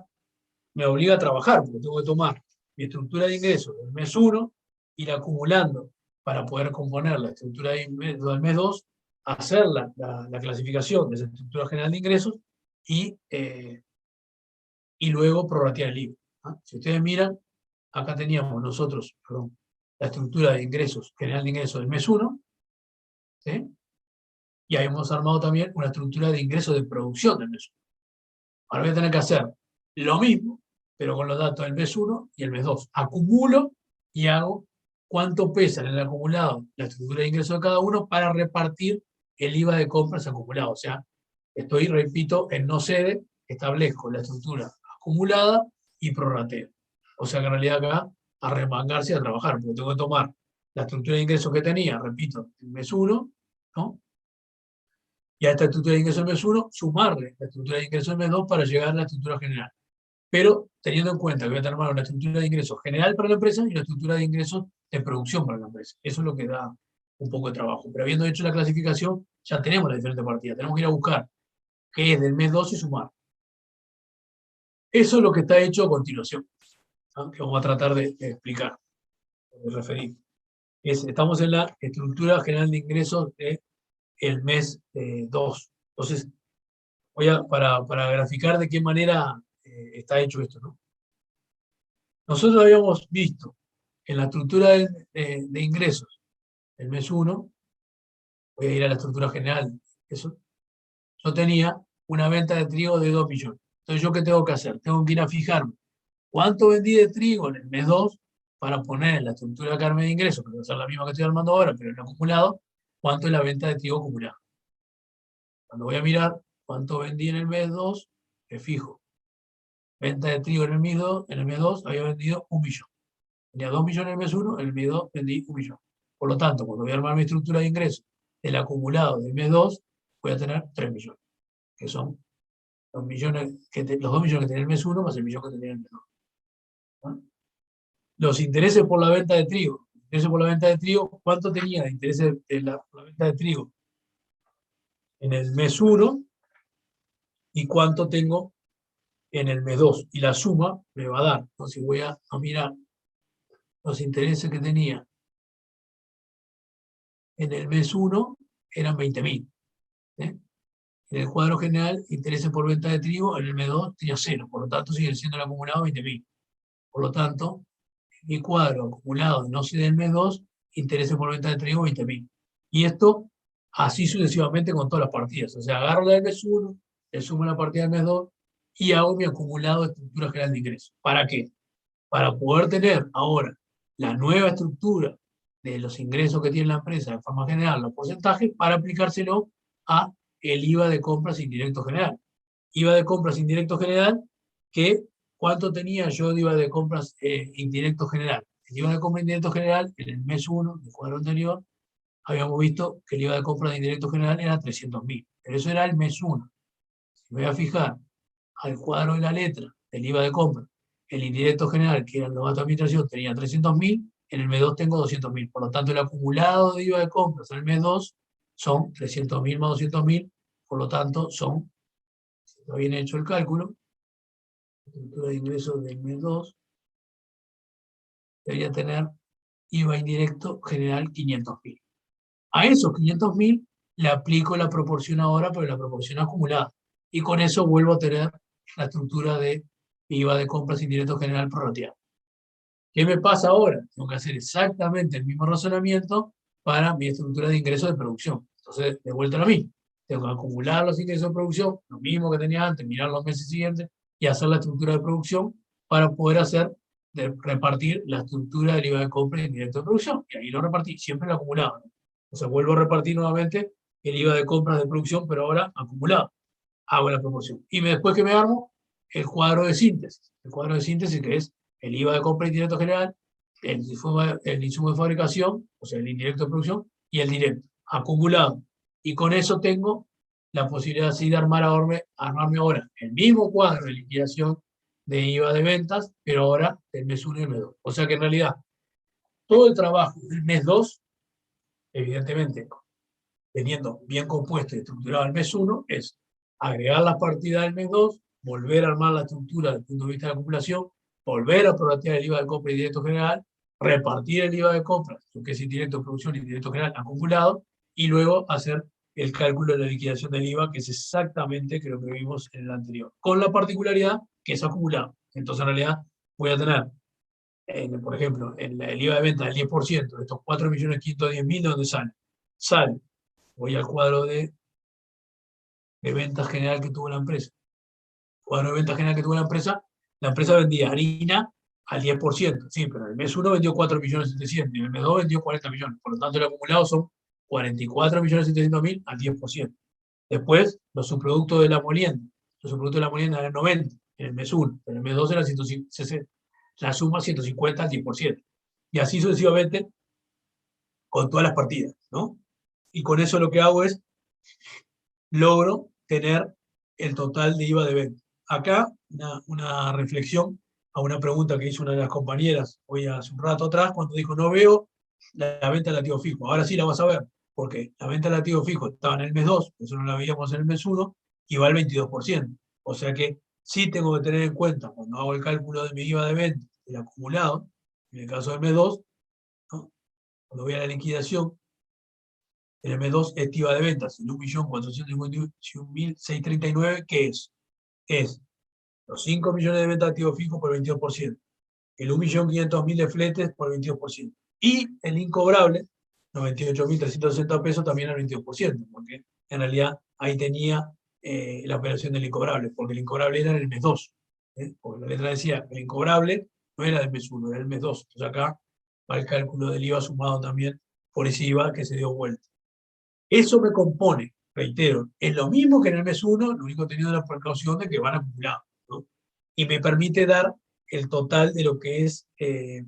me obliga a trabajar, porque tengo que tomar mi estructura de ingresos del mes 1, ir acumulando para poder componer la estructura del mes 2, hacer la clasificación de esa estructura general de ingresos y luego prorratear el IVA. ¿Ah? Si ustedes miran, acá teníamos nosotros, la estructura de ingresos, general de ingresos del mes 1, ¿sí? Y ahí hemos armado también una estructura de ingresos de producción del mes 1. Ahora voy a tener que hacer lo mismo, pero con los datos del mes 1 y el mes 2. Acumulo y hago cuánto pesa en el acumulado la estructura de ingresos de cada uno para repartir el IVA de compras acumulado. O sea, estoy, repito, en no sede, establezco la estructura acumulada y prorrateo. O sea que en realidad acá a remangarse y a trabajar, porque tengo que tomar la estructura de ingresos que tenía, repito, el mes 1, ¿no? Y a esta estructura de ingresos del mes 1, sumarle la estructura de ingresos del mes 2 para llegar a la estructura general. Pero teniendo en cuenta que voy a tener una estructura de ingresos general para la empresa y una estructura de ingresos de producción para la empresa. Eso es lo que da un poco de trabajo. Pero habiendo hecho la clasificación, ya tenemos las diferentes partidas. Tenemos que ir a buscar qué es del mes 2 y sumar. Eso es lo que está hecho a continuación, ¿no? Que vamos a tratar de explicar, de referir. Estamos en la estructura general de ingresos del mes 2. Entonces, para graficar de qué manera está hecho esto, ¿no? Nosotros habíamos visto en la estructura de ingresos del mes 1, voy a ir a la estructura general, eso, yo tenía una venta de trigo de 2 millones. Entonces, ¿yo qué tengo que hacer? Tengo que ir a fijarme cuánto vendí de trigo en el mes 2 para poner en la estructura de carne de ingresos, que va a ser la misma que estoy armando ahora, pero en el acumulado, cuánto es la venta de trigo acumulada. Cuando voy a mirar cuánto vendí en el mes 2, me fijo. Venta de trigo en el mes 2 había vendido 1 millón. Tenía 2 millones en el mes 1, en el mes 2 vendí 1 millón. Por lo tanto, cuando voy a armar mi estructura de ingresos del acumulado del mes 2, voy a tener 3 millones, que son los 2 millones que tenía el mes 1 más el millón que tenía el mes 2. ¿No? Los intereses por la venta de trigo. ¿Cuánto tenía de intereses de la venta de trigo en el mes 1? ¿Y cuánto tengo en el mes 2 y la suma me va a dar. Entonces voy a mirar los intereses que tenía en el mes 1, eran 20.000. En el cuadro general, intereses por venta de trigo, en el mes 2 tenía 0, por lo tanto sigue siendo el acumulado 20.000. Por lo tanto, en mi cuadro acumulado no sé del mes 2, intereses por venta de trigo 20.000. Y esto así sucesivamente con todas las partidas. O sea, agarro la del mes 1, le sumo la partida del mes 2 y hago mi acumulado de estructura general de ingresos. ¿Para qué? Para poder tener ahora la nueva estructura de los ingresos que tiene la empresa de forma general, los porcentajes, para aplicárselo a el IVA de compras indirecto general. IVA de compras indirecto general, que ¿cuánto tenía yo de IVA de compras indirecto general? El IVA de compras indirecto general, en el mes 1, del cuadro anterior, habíamos visto que el IVA de compras de indirecto general era 300.000, pero eso era el mes 1. Si me voy a fijar al cuadro de la letra del IVA de compra, el indirecto general, que era el novato de administración, tenía 300.000, en el mes 2 tengo 200.000. Por lo tanto, el acumulado de IVA de compras en el mes 2 son 300.000 más 200.000, por lo tanto, son, si está bien hecho el cálculo, estructura de ingresos del mes 2, debería tener IVA indirecto general 500.000. A esos 500.000 le aplico la proporción ahora, pero la proporción acumulada. Y con eso vuelvo a tener la estructura de IVA de compras indirecto general prorrateado. ¿Qué me pasa ahora? Tengo que hacer exactamente el mismo razonamiento para mi estructura de ingresos de producción. Entonces, de vuelta a lo mismo. Tengo que acumular los ingresos de producción, lo mismo que tenía antes, mirar los meses siguientes y hacer la estructura de producción para poder repartir la estructura del IVA de compra indirecto de producción. Y ahí lo repartí, siempre lo acumulado. Entonces vuelvo a repartir nuevamente el IVA de compras de producción, pero ahora acumulado. Hago la proporción. Y después que me armo, el cuadro de síntesis. El cuadro de síntesis que es el IVA de compra indirecto general, el insumo de fabricación, o sea, el indirecto de producción, y el directo, acumulado. Y con eso tengo la posibilidad así de armarme ahora el mismo cuadro de liquidación de IVA de ventas, pero ahora del mes 1 y el mes 2. O sea que en realidad todo el trabajo del mes 2, evidentemente, teniendo bien compuesto y estructurado el mes 1, es agregar las partidas del mes 2, volver a armar la estructura desde el punto de vista de la acumulación, volver a prorratear el IVA de compra y directo general, repartir el IVA de compra, lo que es indirecto de producción y indirecto general acumulado, y luego hacer el cálculo de la liquidación del IVA, que es exactamente lo que vimos en el anterior, con la particularidad que es acumulado. Entonces, en realidad, voy a tener, por ejemplo, el IVA de venta del 10%, de estos 4.510.000, ¿de dónde sale? Sale. Voy al cuadro de venta general que tuvo la empresa. Cuadro de venta general que tuvo la empresa vendía harina al 10%, sí, pero en el mes 1 vendió 4.700.000, y en el mes 2 vendió 40 millones. Por lo tanto, el acumulado son 44.700.000 al 10%. Después, los subproductos de la molienda. Los subproductos de la molienda eran 90 en el mes 1, pero en el mes 2 eran 160. La suma 150 al 10%. Y así sucesivamente con todas las partidas, ¿no? Y con eso lo que hago es, logro tener el total de IVA de venta. Acá, una reflexión a una pregunta que hizo una de las compañeras hoy hace un rato atrás, cuando dijo, no veo la venta del activo fijo. Ahora sí la vas a ver, porque la venta del activo fijo estaba en el mes 2, eso no la veíamos en el mes 1, y va al 22%. O sea que sí tengo que tener en cuenta, cuando hago el cálculo de mi IVA de venta, el acumulado, en el caso del mes 2, ¿no? Cuando voy a la liquidación, en el mes 2 es IVA de ventas, el 1.451.639, ¿qué es? Es los 5 millones de ventas de activo fijo por el 22%, el 1.500.000 de fletes por el 22%, y el incobrable, 98.360 pesos también al 22%, porque en realidad ahí tenía la operación del incobrable, porque el incobrable era en el mes 2, porque la letra decía, el incobrable no era del mes 1, era del mes 2, entonces acá va el cálculo del IVA sumado también por ese IVA que se dio vuelta. Eso me compone, reitero, es lo mismo que en el mes 1, lo único teniendo la precaución de que van acumulados, ¿no? Y me permite dar el total de lo que es el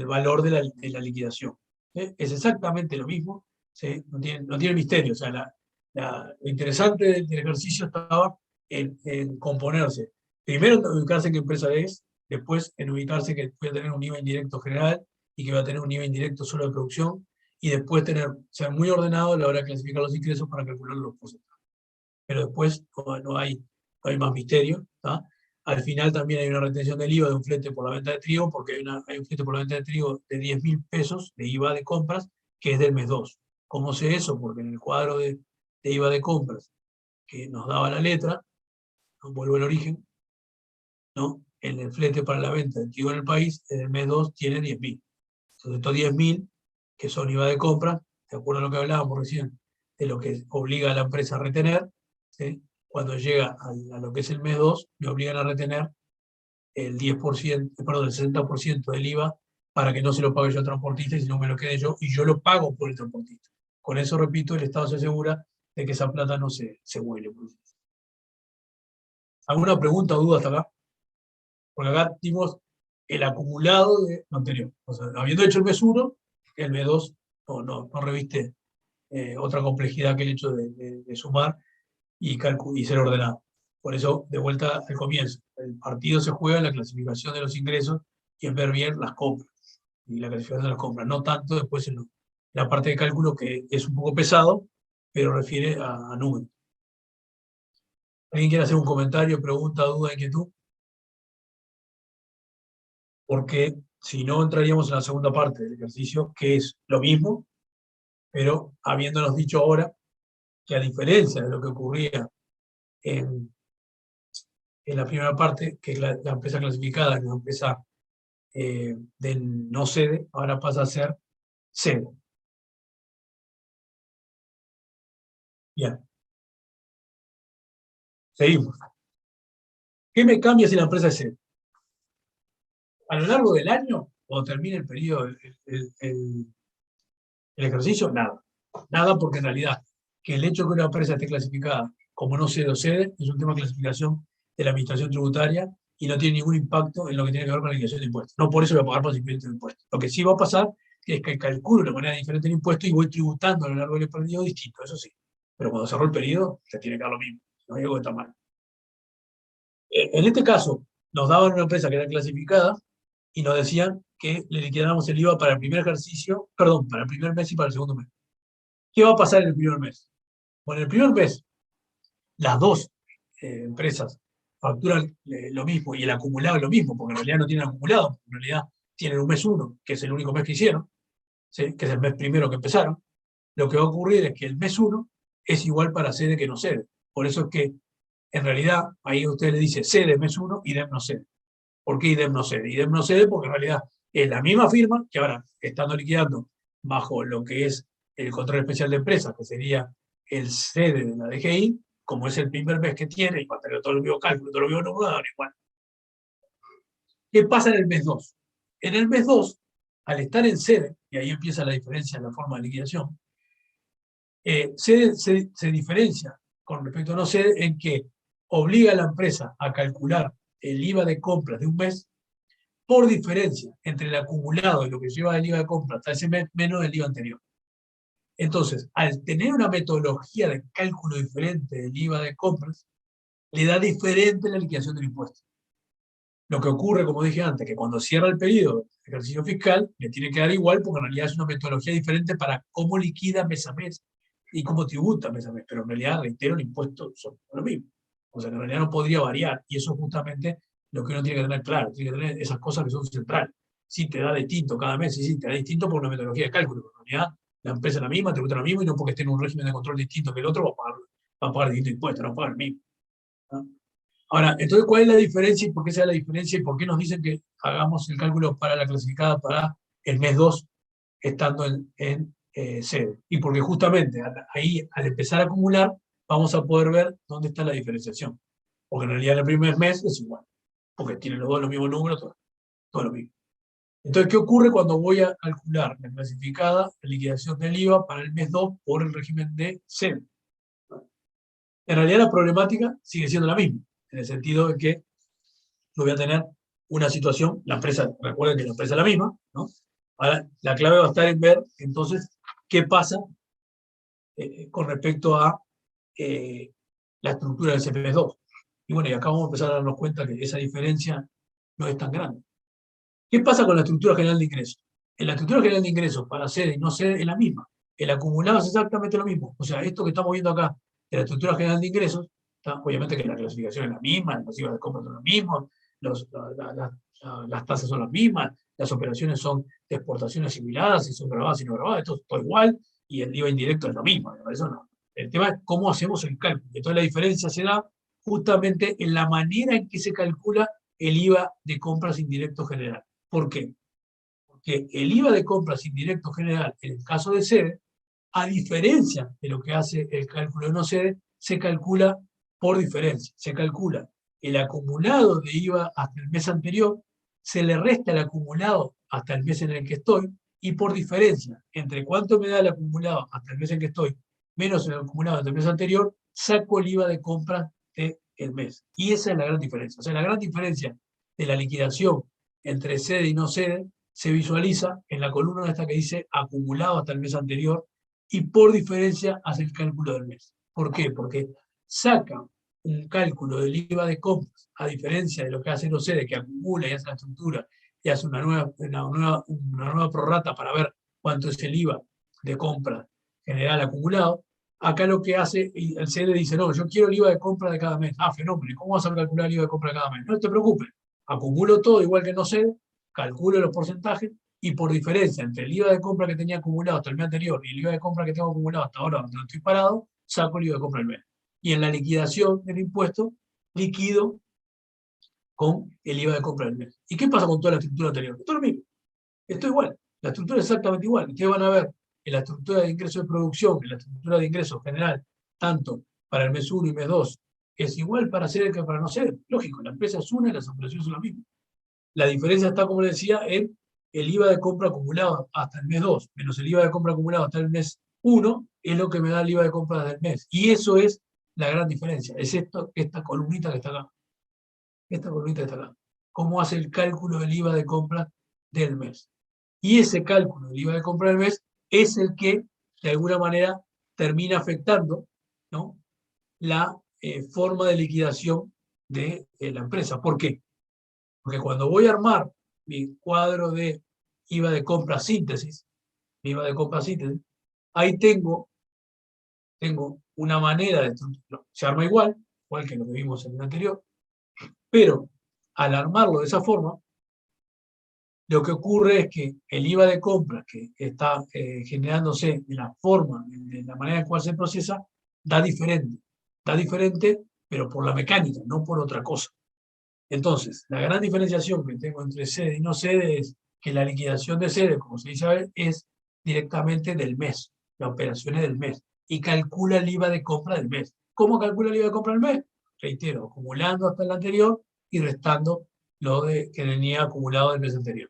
valor de la liquidación. Es exactamente lo mismo, ¿sí? No tiene misterio. O sea, lo interesante del ejercicio estaba en componerse. Primero en ubicarse en qué empresa es, después en ubicarse que voy a tener un IVA indirecto general y que va a tener un IVA indirecto solo de producción, y después ser muy ordenado a la hora de clasificar los ingresos para calcular los porcentajes. Pero después no hay más misterio, ¿tá? Al final también hay una retención del IVA de un flete por la venta de trigo, porque hay un flete por la venta de trigo de 10.000 pesos de IVA de compras, que es del mes 2. ¿Cómo sé eso? Porque en el cuadro de IVA de compras que nos daba la letra, vuelvo al origen, ¿no? En el flete para la venta del trigo en el país, en el mes 2 tiene 10.000. Entonces estos 10.000, que son IVA de compra, de acuerdo a lo que hablábamos recién, de lo que obliga a la empresa a retener, ¿sí? Cuando llega a lo que es el mes 2, me obligan a retener el 10%, perdón, el 60% del IVA para que no se lo pague yo al transportista y si no me lo quede yo, y yo lo pago por el transportista. Con eso, repito, el Estado se asegura de que esa plata no se huele. ¿Alguna pregunta o duda hasta acá? Porque acá dimos el acumulado de lo anterior. O sea, habiendo hecho el mes 1, el mes 2 no reviste otra complejidad que el hecho de sumar y ser ordenado. Por eso, de vuelta al comienzo, el partido se juega en la clasificación de los ingresos y en ver bien las compras y la clasificación de las compras, no tanto después en la parte de cálculo que es un poco pesado, pero refiere a números. ¿Alguien quiere hacer un comentario, pregunta, duda, inquietud? Porque si no entraríamos en la segunda parte del ejercicio, que es lo mismo, pero habiéndonos dicho ahora que a diferencia de lo que ocurría en la primera parte, que es la empresa clasificada, que es la empresa del no sede, ahora pasa a ser sede. Bien. Seguimos. ¿Qué me cambia si la empresa es sede? A lo largo del año, cuando termine el periodo, el ejercicio, nada. Nada, porque en realidad, que el hecho de que una empresa esté clasificada como no sede o sede es un tema de clasificación de la administración tributaria y no tiene ningún impacto en lo que tiene que ver con la liquidación de impuestos. No por eso voy a pagar más impuestos de impuestos. Lo que sí va a pasar es que calculo de manera diferente el impuesto y voy tributando a lo largo del periodo distinto, eso sí. Pero cuando cerró el periodo, se tiene que dar lo mismo. No hay algo que está mal. En este caso, nos daban una empresa que era clasificada y nos decían que le liquidáramos el IVA para el primer ejercicio, perdón, para el primer mes y para el segundo mes. ¿Qué va a pasar en el primer mes? Bueno, en el primer mes, las dos empresas facturan lo mismo y el acumulado es lo mismo, porque en realidad no tienen acumulado, en realidad tienen un mes 1, que es el único mes que hicieron, ¿sí? Que es el mes primero que empezaron. Lo que va a ocurrir es que el mes 1 es igual para sede que no sede. Por eso es que, en realidad, ahí usted le dice sede mes 1, IDEM no sede. ¿Por qué IDEM no cede? IDEM no cede porque en realidad es la misma firma que ahora, estando liquidando bajo lo que es el control especial de empresas, que sería el sede de la DGI, como es el primer mes que tiene, y va a tener todo el mismo cálculo, todo lo mismo número, igual. ¿Qué pasa en el mes 2? En el mes 2, al estar en sede, y ahí empieza la diferencia en la forma de liquidación, se diferencia con respecto a no sede en que obliga a la empresa a calcular el IVA de compras de un mes por diferencia entre el acumulado y lo que lleva el IVA de compra hasta ese mes menos el IVA anterior. Entonces, al tener una metodología de cálculo diferente del IVA de compras, le da diferente la liquidación del impuesto. Lo que ocurre, como dije antes, que cuando cierra el periodo de ejercicio fiscal, le tiene que dar igual porque en realidad es una metodología diferente para cómo liquida mes a mes y cómo tributa mes a mes. Pero en realidad, reitero, el impuesto son lo mismo. O sea, que en realidad no podría variar. Y eso es justamente lo que uno tiene que tener claro. Tiene que tener esas cosas que son centrales. Sí te da distinto cada mes, sí, te da distinto por una metodología de cálculo. Pero en realidad, la empresa es la misma, tributa lo mismo, y no porque esté en un régimen de control distinto que el otro, va a pagar distinto impuesto, no va a pagar el mismo. ¿No? Ahora, entonces, ¿cuál es la diferencia y por qué se da la diferencia y por qué nos dicen que hagamos el cálculo para la clasificada para el mes 2 estando en sede? Y porque justamente ahí, al empezar a acumular, vamos a poder ver dónde está la diferenciación. Porque en realidad en el primer mes es igual, porque tienen los dos los mismos números, todo lo mismo. Entonces, ¿qué ocurre cuando voy a calcular la clasificada, la liquidación del IVA para el mes 2 por el régimen de sede? En realidad la problemática sigue siendo la misma, en el sentido de que yo voy a tener una situación, la empresa, recuerden que la empresa es la misma, ¿no? Ahora, la clave va a estar en ver, entonces, qué pasa con respecto a la estructura del CPF2. Y bueno, y acá vamos a empezar a darnos cuenta que esa diferencia no es tan grande. ¿Qué pasa con la estructura general de ingresos? En la estructura general de ingresos, para sede y no sede, es la misma. El acumulado es exactamente lo mismo. O sea, esto que estamos viendo acá de la estructura general de ingresos Obviamente que la clasificación es la misma, los IVA de compra son los mismos, las tasas son las mismas, las operaciones son de exportaciones similares, si son grabadas y no grabadas, esto es todo igual, y el IVA indirecto es lo mismo, eso no. El tema es cómo hacemos el cálculo. Entonces la diferencia se da justamente en la manera en que se calcula el IVA de compras indirecto general. ¿Por qué? Porque el IVA de compras indirecto general, en el caso de sede, a diferencia de lo que hace el cálculo de no sede, se calcula por diferencia. Se calcula el acumulado de IVA hasta el mes anterior, se le resta el acumulado hasta el mes en el que estoy, y por diferencia entre cuánto me da el acumulado hasta el mes en que estoy, menos el acumulado hasta el mes anterior, saco el IVA de compra del mes. Y esa es la gran diferencia. O sea, la gran diferencia de la liquidación entre sede y no sede se visualiza en la columna esta que dice acumulado hasta el mes anterior, y por diferencia hace el cálculo del mes. ¿Por qué? Porque saca un cálculo del IVA de compras, a diferencia de lo que hace no sede, que acumula y hace la estructura y hace una nueva prorrata para ver cuánto es el IVA de compra general acumulado. Acá lo que hace, el sede dice, no, yo quiero el IVA de compra de cada mes. Ah, fenómeno, ¿cómo vas a calcular el IVA de compra de cada mes? No te preocupes, acumulo todo igual que no sede, calculo los porcentajes, y por diferencia entre el IVA de compra que tenía acumulado hasta el mes anterior y el IVA de compra que tengo acumulado hasta ahora donde estoy parado, saco el IVA de compra del mes. Y en la liquidación del impuesto, liquido con el IVA de compra del mes. ¿Y qué pasa con toda la estructura anterior? Esto es lo mismo. Esto es igual. La estructura es exactamente igual. Ustedes van a ver en la estructura de ingreso de producción, en la estructura de ingresos general, tanto para el mes 1 y mes 2, es igual para ser que para no ser. Lógico, la empresa es una y las operaciones son las mismas. La diferencia está, como les decía, en el IVA de compra acumulado hasta el mes 2, menos el IVA de compra acumulado hasta el mes 1, es lo que me da el IVA de compra del mes. Y eso es la gran diferencia. Es esta columnita que está acá. Esta columnita que está acá. ¿Cómo hace el cálculo del IVA de compra del mes? Y ese cálculo del IVA de compra del mes es el que, de alguna manera, termina afectando, ¿no?, la forma de liquidación de la empresa. ¿Por qué? Porque cuando voy a armar mi cuadro de IVA de compra síntesis, ahí tengo una manera de estructurar. Se arma igual que lo que vimos en el anterior, pero al armarlo de esa forma, lo que ocurre es que el IVA de compra que está generándose de la forma, de la manera en cual se procesa, da diferente, pero por la mecánica, no por otra cosa. Entonces, la gran diferenciación que tengo entre sede y no sede es que la liquidación de sede, como se dice, es directamente del mes, la operación es del mes, y calcula el IVA de compra del mes. ¿Cómo calcula el IVA de compra del mes? Reitero, acumulando hasta el anterior y restando lo que tenía acumulado del mes anterior.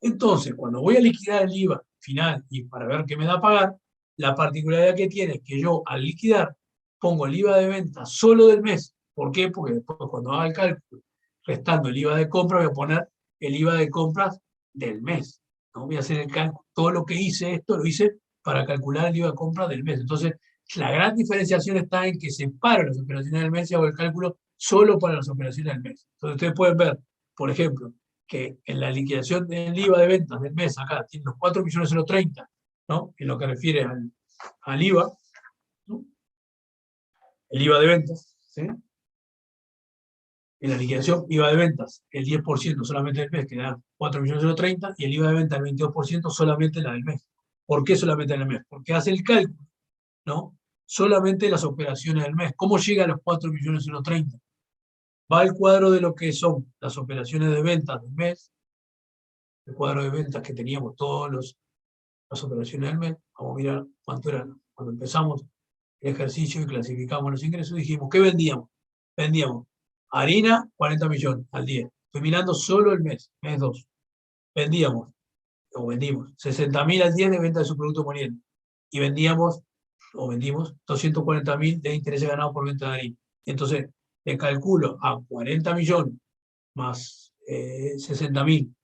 Entonces, cuando voy a liquidar el IVA final y para ver qué me da a pagar, la particularidad que tiene es que yo al liquidar pongo el IVA de venta solo del mes. ¿Por qué? Porque después cuando haga el cálculo, restando el IVA de compra, voy a poner el IVA de compras del mes. ¿No? Voy a hacer el cálculo. Todo lo que hice, esto lo hice para calcular el IVA de compra del mes. Entonces, la gran diferenciación está en que separo las operaciones del mes y hago el cálculo solo para las operaciones del mes. Entonces, ustedes pueden ver, por ejemplo, que en la liquidación del IVA de ventas del mes, acá tiene los 4.030.000, ¿no?, en lo que refiere al IVA, ¿no?, el IVA de ventas, ¿sí? En la liquidación IVA de ventas, el 10% solamente del mes, que da 4.030.000, y el IVA de ventas, el 22% solamente la del mes. ¿Por qué solamente la del mes? Porque hace el cálculo, ¿no?, solamente las operaciones del mes. ¿Cómo llega a los 4.030.000? Va al cuadro de lo que son las operaciones de ventas del mes, el cuadro de ventas que teníamos todas las operaciones del mes. Vamos a mirar cuánto eran cuando empezamos el ejercicio y clasificamos los ingresos. Dijimos, ¿qué vendíamos? Vendíamos harina, 40 millones al día. Estoy mirando solo el mes 2. Vendimos 60.000 al día de venta de su producto moliente. Y vendimos 240.000 de intereses ganados por venta de harina. Entonces, le calculo a 40 millones más 60.000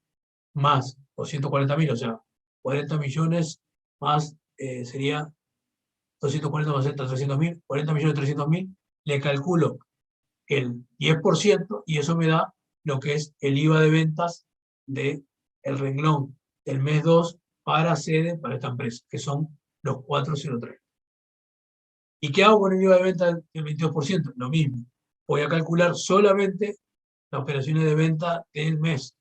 más 240.000, o sea, 40 millones más sería 240 más 300.000, 40 millones 300.000, le calculo el 10% y eso me da lo que es el IVA de ventas del renglón del mes 2 para sede, para esta empresa, que son los 403. ¿Y qué hago con el IVA de venta del 22%? Lo mismo. Voy a calcular solamente las operaciones de venta del mes.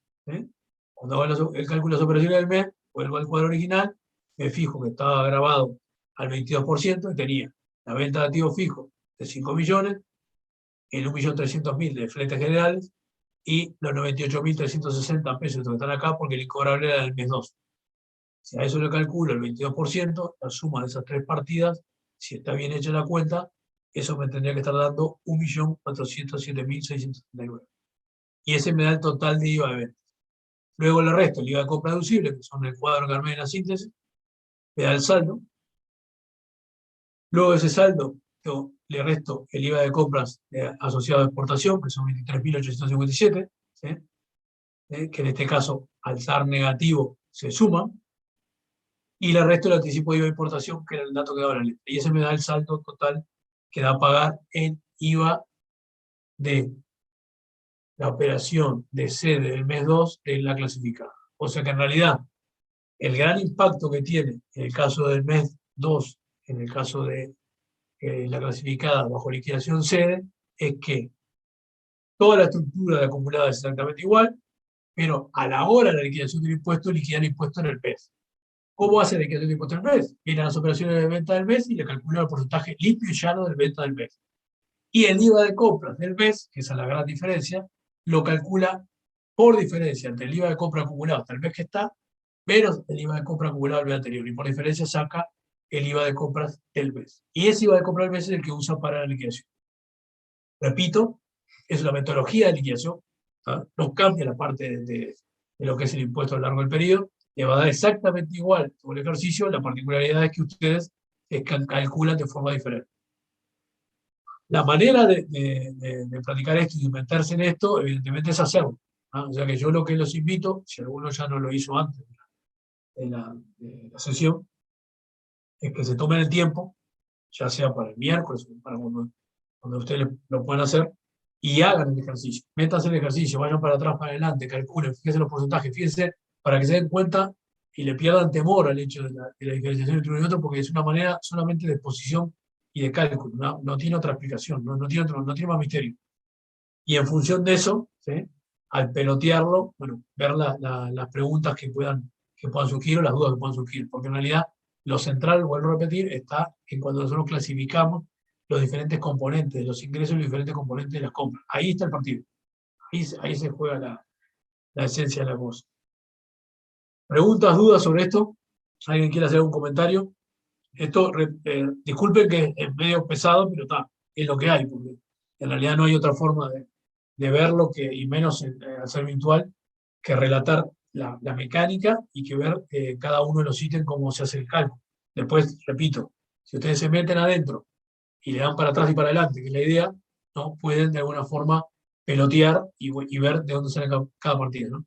Cuando hago el cálculo de las operaciones del mes, vuelvo al cuadro original, me fijo que estaba grabado al 22% y tenía la venta de activos fijos de 5 millones, el 1.300.000 de fletes generales y los 98.360 pesos que están acá porque el incobrable era del mes 2. Si a eso le calculo el 22%, la suma de esas tres partidas, si está bien hecha la cuenta, eso me tendría que estar dando 1.407.679. Y ese me da el total de IVA de venta. Luego le resto el IVA de compra deducible, que son el cuadro que armé en la síntesis, me da el saldo. Luego de ese saldo, yo le resto el IVA de compras asociado a exportación, que son 23.857, ¿sí? Que en este caso, al SAR negativo, se suma. Y le resto el anticipo de IVA de importación, que era el dato que daba la letra. Y ese me da el saldo total que da a pagar en IVA de la operación de sede del mes 2 de la clasificada. O sea que en realidad el gran impacto que tiene en el caso del mes 2, en el caso de la clasificada bajo liquidación sede, es que toda la estructura de acumulada es exactamente igual, pero a la hora de la liquidación del impuesto, liquida el impuesto en el mes. ¿Cómo hace la liquidación del impuesto en el mes? Viene a las operaciones de venta del mes y le calcula el porcentaje limpio y llano de venta del mes. Y el IVA de compras del mes, que esa es la gran diferencia, lo calcula por diferencia entre el IVA de compra acumulado hasta el mes que está, menos el IVA de compra acumulado del mes anterior. Y por diferencia saca el IVA de compras del mes. Y ese IVA de compra del mes es el que usa para la liquidación. Repito, es una metodología de liquidación, ¿tá? No cambia la parte de lo que es el impuesto a lo largo del periodo, le va a dar exactamente igual sobre el ejercicio, la particularidad es que ustedes calculan de forma diferente. La manera de practicar esto y de meterse en esto, evidentemente, es hacerlo, ¿no? O sea que yo lo que los invito, si alguno ya no lo hizo antes de la sesión, es que se tomen el tiempo, ya sea para el miércoles o para cuando ustedes lo puedan hacer, y hagan el ejercicio. Métanse en el ejercicio, vayan para atrás, para adelante, calculen, fíjense los porcentajes, fíjense para que se den cuenta y le pierdan temor al hecho de la diferenciación entre uno y otro, porque es una manera solamente de exposición y de cálculo, no tiene otra explicación, no tiene más misterio. Y en función de eso, ¿sí? Al pelotearlo, bueno, ver las preguntas que puedan surgir o las dudas que puedan surgir, porque en realidad lo central, vuelvo a repetir, está en cuando nosotros clasificamos los diferentes componentes de los ingresos y los diferentes componentes de las compras. Ahí está el partido. Ahí se juega la esencia de la cosa. ¿Preguntas, dudas sobre esto? ¿Alguien quiere hacer algún comentario? Esto, disculpen que es medio pesado, pero es lo que hay, porque en realidad no hay otra forma de verlo, y menos al ser virtual, que relatar la mecánica y que ver cada uno de los ítems cómo se hace el cálculo. Después, repito, si ustedes se meten adentro y le dan para atrás y para adelante, que es la idea, ¿no? Pueden de alguna forma pelotear y ver de dónde sale cada partida, ¿no?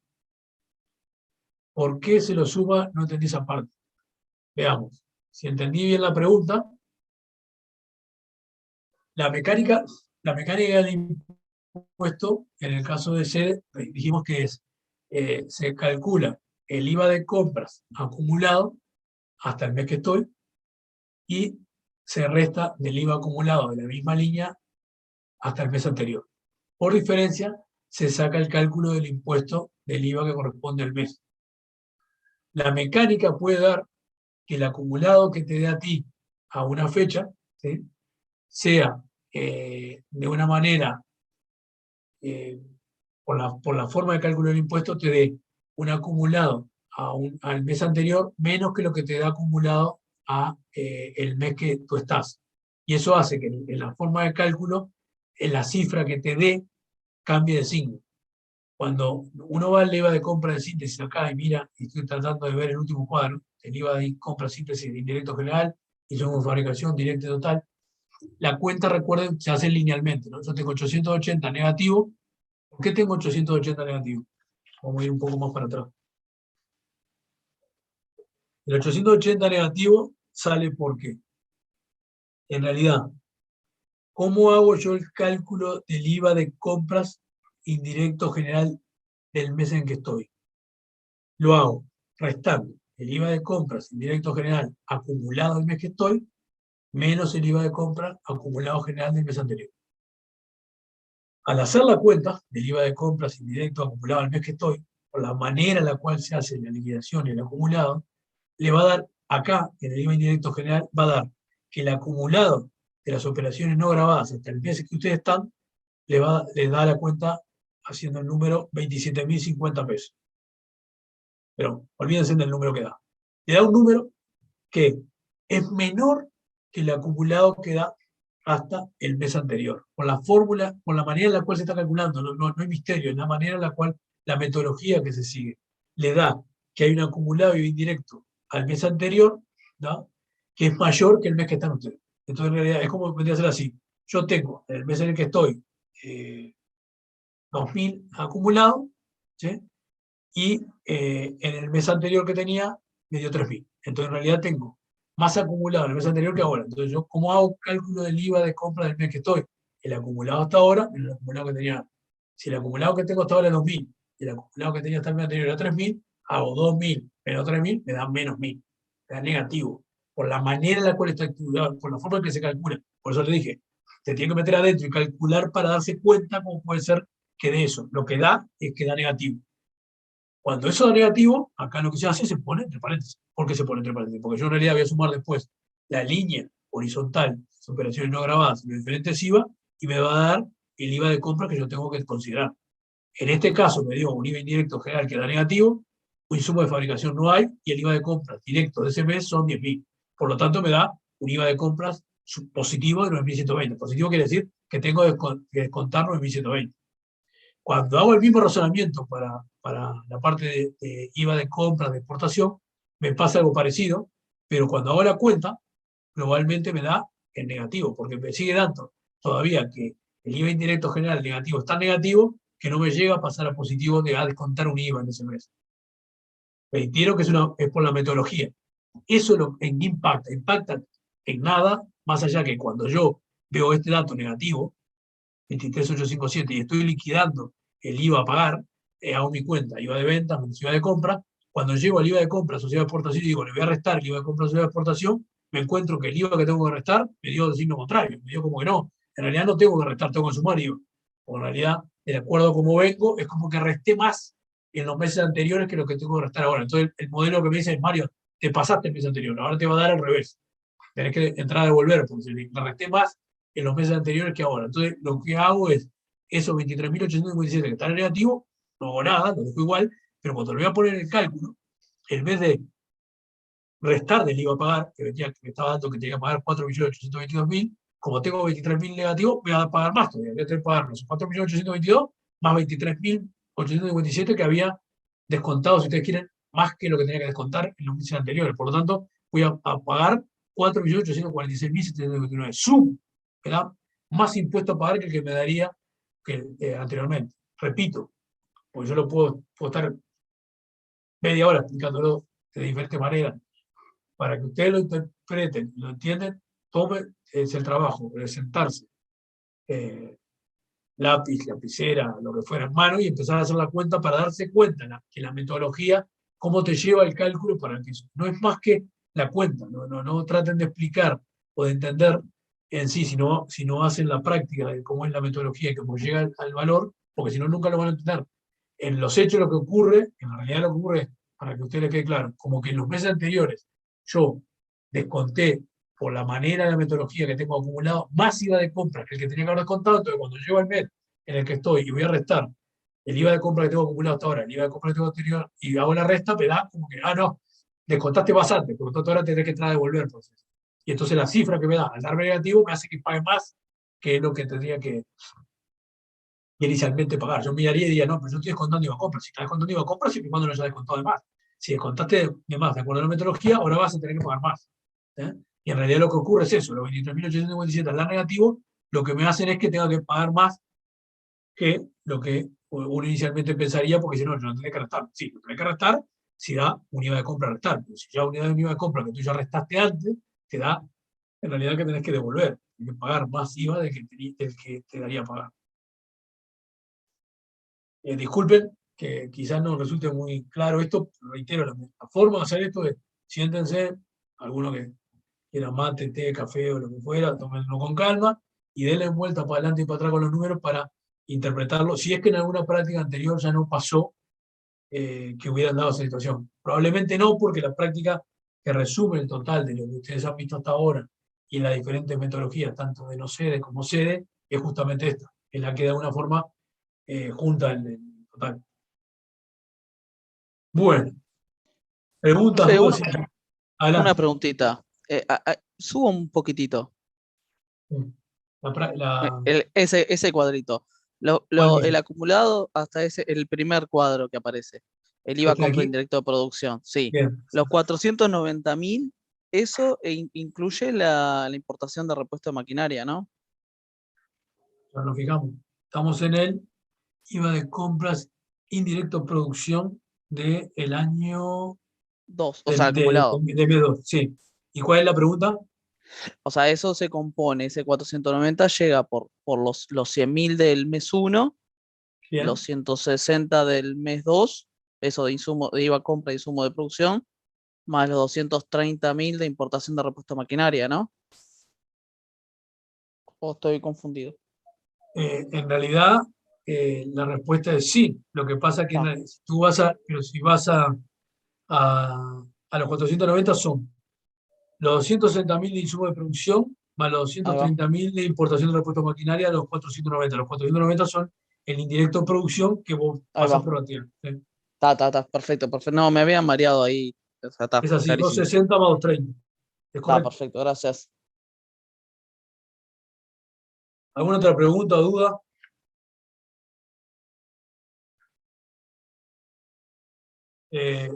¿Por qué se lo suma? No entendí esa parte. Veamos. Si entendí bien la pregunta, la mecánica del impuesto, en el caso de sede, dijimos que se calcula el IVA de compras acumulado hasta el mes que estoy y se resta del IVA acumulado de la misma línea hasta el mes anterior. Por diferencia, se saca el cálculo del impuesto del IVA que corresponde al mes. La mecánica puede dar que el acumulado que te dé a ti a una fecha, ¿sí? Sea de una manera, por la forma de cálculo del impuesto, te dé un acumulado al mes anterior menos que lo que te da acumulado el mes que tú estás. Y eso hace que en la forma de cálculo, en la cifra que te dé, cambie de signo. Cuando uno va al IVA de compra de síntesis acá y mira, y estoy tratando de ver el último cuadro, el IVA de compra síntesis de indirecto general, insumos de fabricación, directo y total, la cuenta, recuerden, se hace linealmente, ¿no? Yo tengo 880 negativo. ¿Por qué tengo 880 negativo? Vamos a ir un poco más para atrás. El 880 negativo sale porque, en realidad, ¿cómo hago yo el cálculo del IVA de compras indirecto general del mes en que estoy? Lo hago restando el IVA de compras indirecto general acumulado el mes que estoy, menos el IVA de compra acumulado general del mes anterior. Al hacer la cuenta del IVA de compras indirecto acumulado al mes que estoy, por la manera en la cual se hace la liquidación y el acumulado, le va a dar acá, en el IVA indirecto general, va a dar que el acumulado de las operaciones no grabadas hasta el mes que ustedes están, le da la cuenta haciendo el número 27.050 pesos. Pero olvídense del número que da. Le da un número que es menor que el acumulado que da hasta el mes anterior. Por la fórmula, por la manera en la cual se está calculando, no hay misterio, es la manera en la cual la metodología que se sigue le da que hay un acumulado y indirecto al mes anterior, ¿no?, que es mayor que el mes que están ustedes. Entonces, en realidad, es como vendría a ser así. Yo tengo, en el mes en el que estoy, 2.000 acumulado, ¿sí? Y en el mes anterior que tenía, me dio 3.000. Entonces, en realidad, tengo más acumulado en el mes anterior que ahora. Entonces, yo, ¿cómo hago cálculo del IVA de compra del mes que estoy? El acumulado hasta ahora, el acumulado que tenía. Si el acumulado que tengo hasta ahora es 2.000, y el acumulado que tenía hasta el mes anterior era 3.000, hago 2.000 menos 3.000, me da menos 1.000. Me da negativo. Por la manera en la cual está estudiado, por la forma en que se calcula. Por eso le dije, te tiene que meter adentro y calcular para darse cuenta cómo puede ser que de eso. Lo que da es que da negativo. Cuando eso da negativo, acá lo que se hace se pone entre paréntesis. ¿Por qué se pone entre paréntesis? Porque yo en realidad voy a sumar después la línea horizontal, las operaciones no grabadas, los diferentes IVA, y me va a dar el IVA de compra que yo tengo que considerar. En este caso me dio un IVA indirecto general que da negativo, un insumo de fabricación no hay, y el IVA de compras directo de ese mes son 10.000. Por lo tanto, me da un IVA de compras positivo de 9.120. Positivo quiere decir que tengo que descontar 9.120. Cuando hago el mismo razonamiento para la parte de IVA de compras, de exportación, me pasa algo parecido, pero cuando hago la cuenta, globalmente me da el negativo, porque me sigue dando todavía que el IVA indirecto general negativo es tan negativo que no me llega a pasar a positivo de a descontar un IVA en ese mes. Reitero que es por la metodología. Eso en qué impacta. Impacta en nada, más allá que cuando yo veo este dato negativo, 23.857, y estoy liquidando el IVA a pagar, hago mi cuenta, IVA de venta, IVA de compra. Cuando llego al IVA de compra asociado a exportación y digo, le voy a restar el IVA de compra asociado a exportación, me encuentro que el IVA que tengo que restar me dio el signo contrario, me dio como que no. En realidad no tengo que restar, tengo que sumar IVA. O en realidad, de acuerdo a cómo vengo, es como que resté más en los meses anteriores que lo que tengo que restar ahora. Entonces, el modelo que me dice es, Mario, te pasaste el mes anterior, ahora te va a dar al revés. Tenés que entrar a devolver, porque le resté más en los meses anteriores que ahora. Entonces, lo que hago es, esos 23.857 que están en negativo, no hago nada, lo dejo igual, pero cuando lo voy a poner en el cálculo, en vez de restar del IVA a pagar, que me estaba dando que tenía que pagar 4.822.000, como tengo 23.000 negativos, voy a pagar más todavía. Voy a tener que pagar los 4.822 más 23.857 que había descontado, si ustedes quieren, más que lo que tenía que descontar en los meses anteriores. Por lo tanto, voy a pagar 4.846.729. Sumo, me da más impuesto a pagar que el que me daría anteriormente. Repito, porque yo lo puedo estar media hora explicándolo de diferentes maneras. Para que ustedes lo interpreten, lo entienden, es el trabajo de sentarse, lápiz, lapicera, lo que fuera en mano, y empezar a hacer la cuenta para darse cuenta que la metodología, cómo te lleva el cálculo para que eso no es más que la cuenta. No traten de explicar o de entender en sí, si no hacen la práctica de cómo es la metodología y cómo llega al valor, porque si no, nunca lo van a entender. En los hechos lo que ocurre, en realidad lo que ocurre, para que a ustedes les quede claro, como que en los meses anteriores yo desconté por la manera de la metodología que tengo acumulado más IVA de compra que el que tenía que haber descontado. Entonces, cuando llego al mes en el que estoy y voy a restar el IVA de compra que tengo acumulado hasta ahora, el IVA de compra que tengo anterior, y hago la resta, me da como que, no, descontaste bastante, por lo tanto ahora tendré que entrar a devolver. Pues. Y entonces la cifra que me da al darme negativo me hace que pague más que lo que tendría que inicialmente pagar. Yo miraría y diría, no, pero yo estoy descontando IVA compra. Si estás descontando IVA compra, siempre y cuando no hayas descontado de más. Si descontaste de más de acuerdo a la metodología, ahora vas a tener que pagar más. Y en realidad lo que ocurre es eso, los 23.857 al dar negativo, lo que me hacen es que tenga que pagar más que lo que uno inicialmente pensaría, porque si no, yo no tendría que restar. Sí, lo tendría que restar si da un IVA de compra a restar, pero si ya un IVA de compra que tú ya restaste antes, te da en realidad que tenés que devolver, tienes que pagar más IVA del que te daría a pagar. Disculpen que quizás no resulte muy claro esto, pero reitero, la forma de hacer esto es, siéntense, algunos que quiera mate, té, café o lo que fuera, tómenlo con calma y denle vuelta para adelante y para atrás con los números para interpretarlo. Si es que en alguna práctica anterior ya no pasó que hubieran dado esa situación. Probablemente no, porque la práctica que resume el total de lo que ustedes han visto hasta ahora y en las diferentes metodologías, tanto de no sede como sede, es justamente esta, es la que de alguna forma junta el total. Bueno, preguntas, Profe, dudas. una Adelante. preguntita. Subo un poquitito. Ese cuadrito. ¿Cuál El dice? acumulado hasta el primer cuadro que aparece. El IVA ¿Este de compra aquí? indirecto de producción. Sí. Bien. Los 490.000, eso incluye la importación de repuesto de maquinaria, ¿no? Ya nos fijamos. Estamos en el IVA de compras indirecto producción del año Dos, o sea, acumulado. de mes 2. Sí. ¿Y cuál es la pregunta? O sea, eso se compone, ese 490 llega por los 100.000 del mes 1, los Bien. 160 del mes 2, eso de insumo, de IVA compra y insumo de producción, más los 230.000 de importación de repuesto de maquinaria, ¿no? ¿O estoy confundido? En realidad, la respuesta es sí. Lo que pasa es que Ah, si tú vas pero si vas a los 490 son los 260.000 de insumo de producción más los ahí va. 230.000 de importación de repuesto de maquinaria, los 490. Los 490 son el indirecto de producción que vos Ahí vas a va. prorratear. ¿Sí? Perfecto, perfecto. No, me habían mareado ahí. O sea, está Es así, clarísimo. 260 más 230. ¿Es Está correcto? perfecto, gracias. ¿Alguna otra pregunta o duda?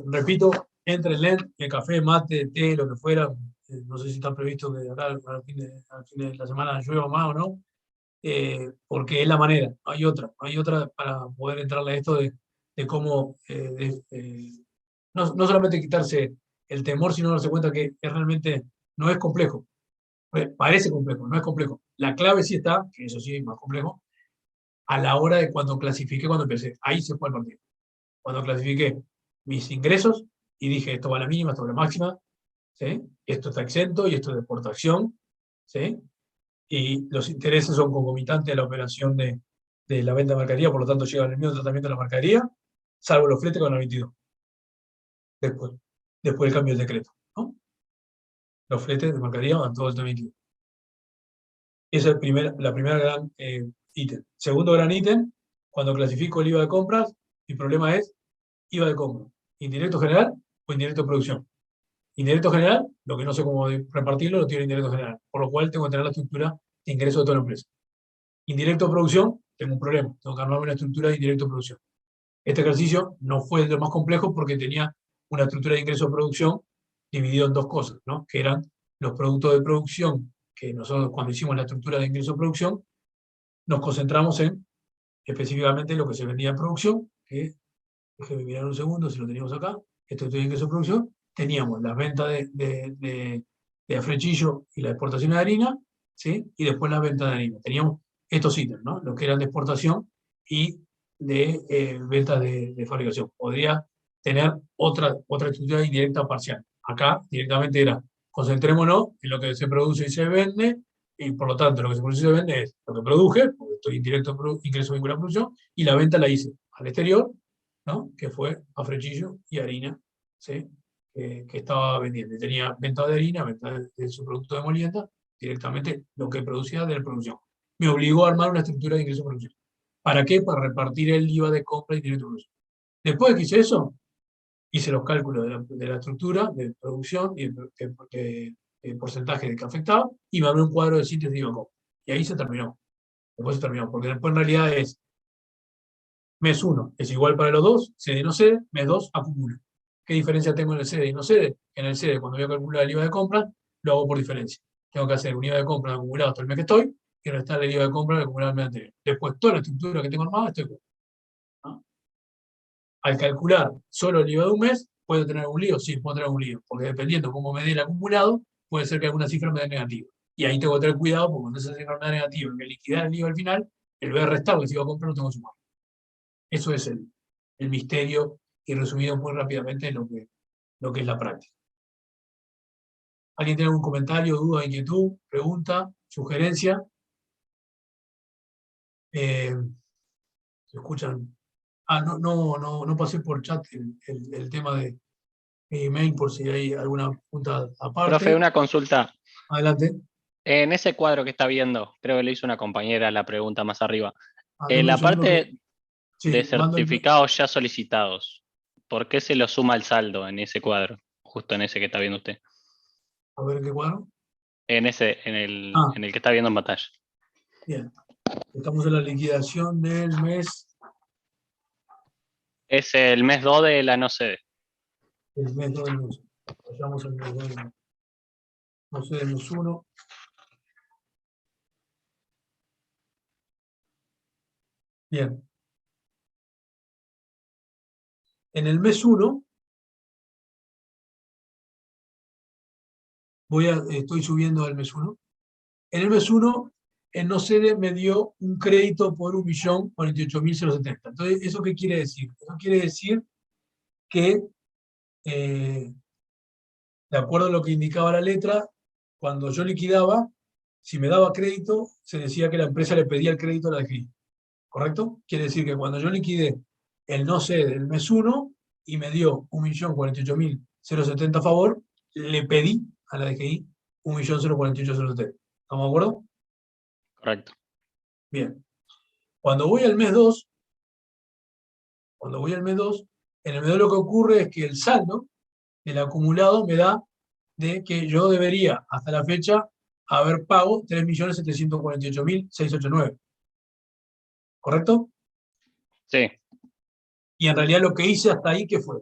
Repito, entre el LED, el café, mate, té, lo que fuera. No sé si está previsto que acá al fin de la semana llueva más o no. Porque es la manera. Hay otra para poder entrarle a esto de cómo no solamente quitarse el temor, sino darse cuenta que realmente no es complejo. Parece complejo, no es complejo. La clave sí está, que eso sí es más complejo, a la hora de cuando clasifiqué, cuando empecé. Ahí se fue el partido. Cuando clasifiqué mis ingresos y dije, esto va a la mínima, esto va a la máxima, ¿sí? Esto está exento y esto es de exportación, ¿sí? Y los intereses son concomitantes a la operación de la venta de mercadería, por lo tanto llevan el mismo tratamiento de la mercadería, salvo los fletes con el 22, después, después del cambio del decreto, ¿no? Los fletes de mercadería van todos el 22. Esa es la primera gran ítem. Segundo gran ítem, cuando clasifico el IVA de compras, mi problema es IVA de compra, indirecto general o indirecto producción. Indirecto general, lo que no sé cómo repartirlo, lo tiene indirecto general, por lo cual tengo que tener la estructura de ingreso de toda la empresa. Indirecto producción, tengo un problema, tengo que armarme una estructura de indirecto producción. Este ejercicio no fue lo más complejo porque tenía una estructura de ingreso de producción dividido en dos cosas, ¿no? Que eran los productos de producción, que nosotros cuando hicimos la estructura de ingreso de producción, nos concentramos en específicamente lo que se vendía en producción, que, déjenme mirar un segundo si lo teníamos acá, estructura de ingreso de producción, teníamos las ventas de afrechillo y la exportación de harina, ¿sí? Y después las ventas de harina. Teníamos estos ítems, ¿no? Los que eran de exportación y de ventas de fabricación. Podría tener otra estructura indirecta parcial. Acá directamente era, concentrémonos en lo que se produce y se vende, y por lo tanto lo que se produce y se vende es lo que produje, porque estoy indirecto ingreso vinculado a producción, y la venta la hice al exterior, ¿no? Que fue afrechillo y harina, ¿sí? Que estaba vendiendo. Y tenía venta de harina, venta de su producto de molienda, directamente lo que producía de la producción. Me obligó a armar una estructura de ingreso de producción. ¿Para qué? Para repartir el IVA de compra y directo de producción. Después de que hice eso, hice los cálculos de la estructura de producción y el porcentaje de que afectaba, y me armé un cuadro de síntesis de IVA compra. Y ahí se terminó. Después se terminó, porque después en realidad es mes 1 es igual para los dos, cede y no cede, mes 2 acumula. ¿Qué diferencia tengo en el cede y no cede? En el cede, cuando voy a calcular el IVA de compra, lo hago por diferencia. Tengo que hacer un IVA de compra acumulado hasta el mes que estoy y restar el IVA de compra acumulado el mes anterior. Después, toda la estructura que tengo armada, estoy con, ¿no? Al calcular solo el IVA de un mes, ¿puedo tener un lío? Sí, puedo tener un lío, porque dependiendo cómo me dé el acumulado, puede ser que alguna cifra me dé negativa. Y ahí tengo que tener cuidado, porque cuando esa cifra me da negativa, que liquidar el IVA al final, el voy a restar, porque si iba a comprar, no tengo que sumar. Eso es el misterio y resumido muy rápidamente lo que es la práctica. ¿Alguien tiene algún comentario, duda, inquietud, pregunta, sugerencia? ¿Se escuchan? No pasé por chat el tema de mi email por si hay alguna pregunta aparte. Profe, una consulta. Adelante. En ese cuadro que está viendo, creo que le hizo una compañera la pregunta más arriba. En Dame la un segundo parte sí, de certificados ya solicitados, ¿por qué se lo suma el saldo en ese cuadro? Justo en ese que está viendo usted. A ver qué cuadro. En el que está viendo en pantalla. Bien. Estamos en la liquidación del mes. Es el mes 2 de la no sede. El mes 2 del mes. Vayamos al mes 2 del mes. No sé, del mes 1. Bien. En el mes 1, estoy subiendo al mes 1. En el mes 1, el no cede me dio un crédito por 1.048.070. Entonces, ¿eso qué quiere decir? Eso quiere decir que, de acuerdo a lo que indicaba la letra, cuando yo liquidaba, si me daba crédito, se decía que la empresa le pedía el crédito a la DGI. ¿Correcto? Quiere decir que cuando yo liquidé el no cede del mes 1 y me dio 1.048.070 a favor, le pedí a la DGI 1.048.070. ¿Estamos de acuerdo? Correcto. Bien. Cuando voy al mes 2, en el mes 2 lo que ocurre es que el saldo del acumulado me da de que yo debería, hasta la fecha, haber pago 3.748.689. ¿Correcto? Sí. Y en realidad lo que hice hasta ahí, ¿qué fue?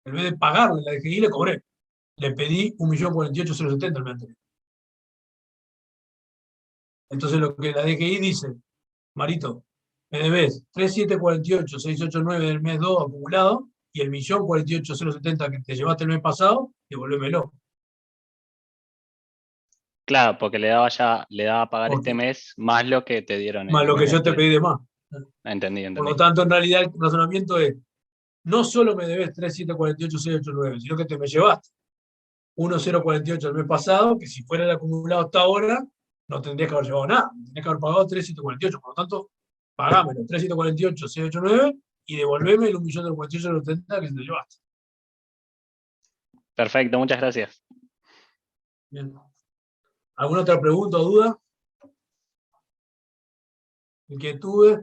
En vez de pagarle la DGI, le cobré. Le pedí 1.048.070 al mes anterior. Entonces lo que la DGI dice, Marito, me debes 3.748.689 del mes 2 acumulado y el 1.048.070 que te llevaste el mes pasado, devolvémelo. Claro, porque le daba a pagar Ok. este mes más lo que te dieron Más el lo que mes yo te anterior. pedí de más. Entendí. Por lo tanto, en realidad el razonamiento es, no solo me debes 3.748.689, sino que te me llevaste 1.048 el mes pasado, que si fuera el acumulado hasta ahora, no tendrías que haber llevado nada, tendrías que haber pagado 3.748, por lo tanto, pagámelo 3.748.689 y devolveme el 1.048.070 que te llevaste. Perfecto, muchas gracias. Bien. ¿Alguna otra pregunta o duda? ¿Inquietudes?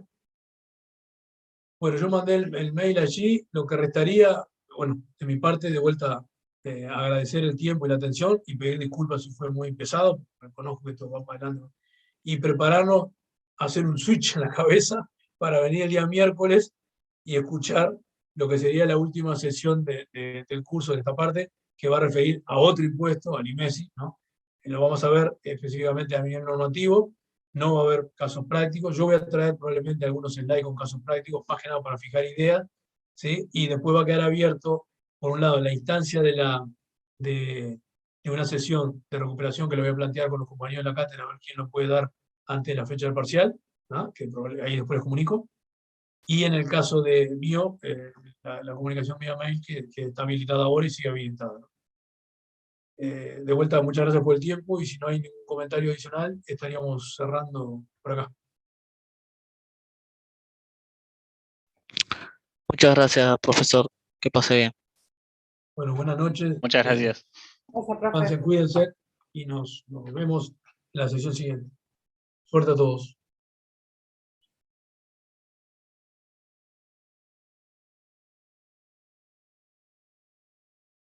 Bueno, yo mandé el mail allí, lo que restaría, bueno, de mi parte, de vuelta, agradecer el tiempo y la atención y pedir disculpas si fue muy pesado, reconozco que esto va para adelante, y prepararnos a hacer un switch en la cabeza para venir el día miércoles y escuchar lo que sería la última sesión del curso de esta parte, que va a referir a otro impuesto, al IMESI, ¿no? Lo vamos a ver específicamente a nivel normativo. No va a haber casos prácticos. Yo voy a traer probablemente algunos slides con casos prácticos, más que nada para fijar ideas, ¿sí? Y después va a quedar abierto, por un lado, la instancia de una sesión de recuperación que le voy a plantear con los compañeros de la cátedra, a ver quién lo puede dar antes de la fecha del parcial, ¿no? Que ahí después les comunico. Y en el caso de mío, la comunicación vía mail que está habilitada ahora y sigue habilitada, ¿no? De vuelta, muchas gracias por el tiempo y si no hay ningún comentario adicional, estaríamos cerrando por acá. Muchas gracias, profesor. Que pase bien. Bueno, buenas noches. Muchas gracias. Gracias, profe. Cuídense y nos vemos en la sesión siguiente. Suerte a todos.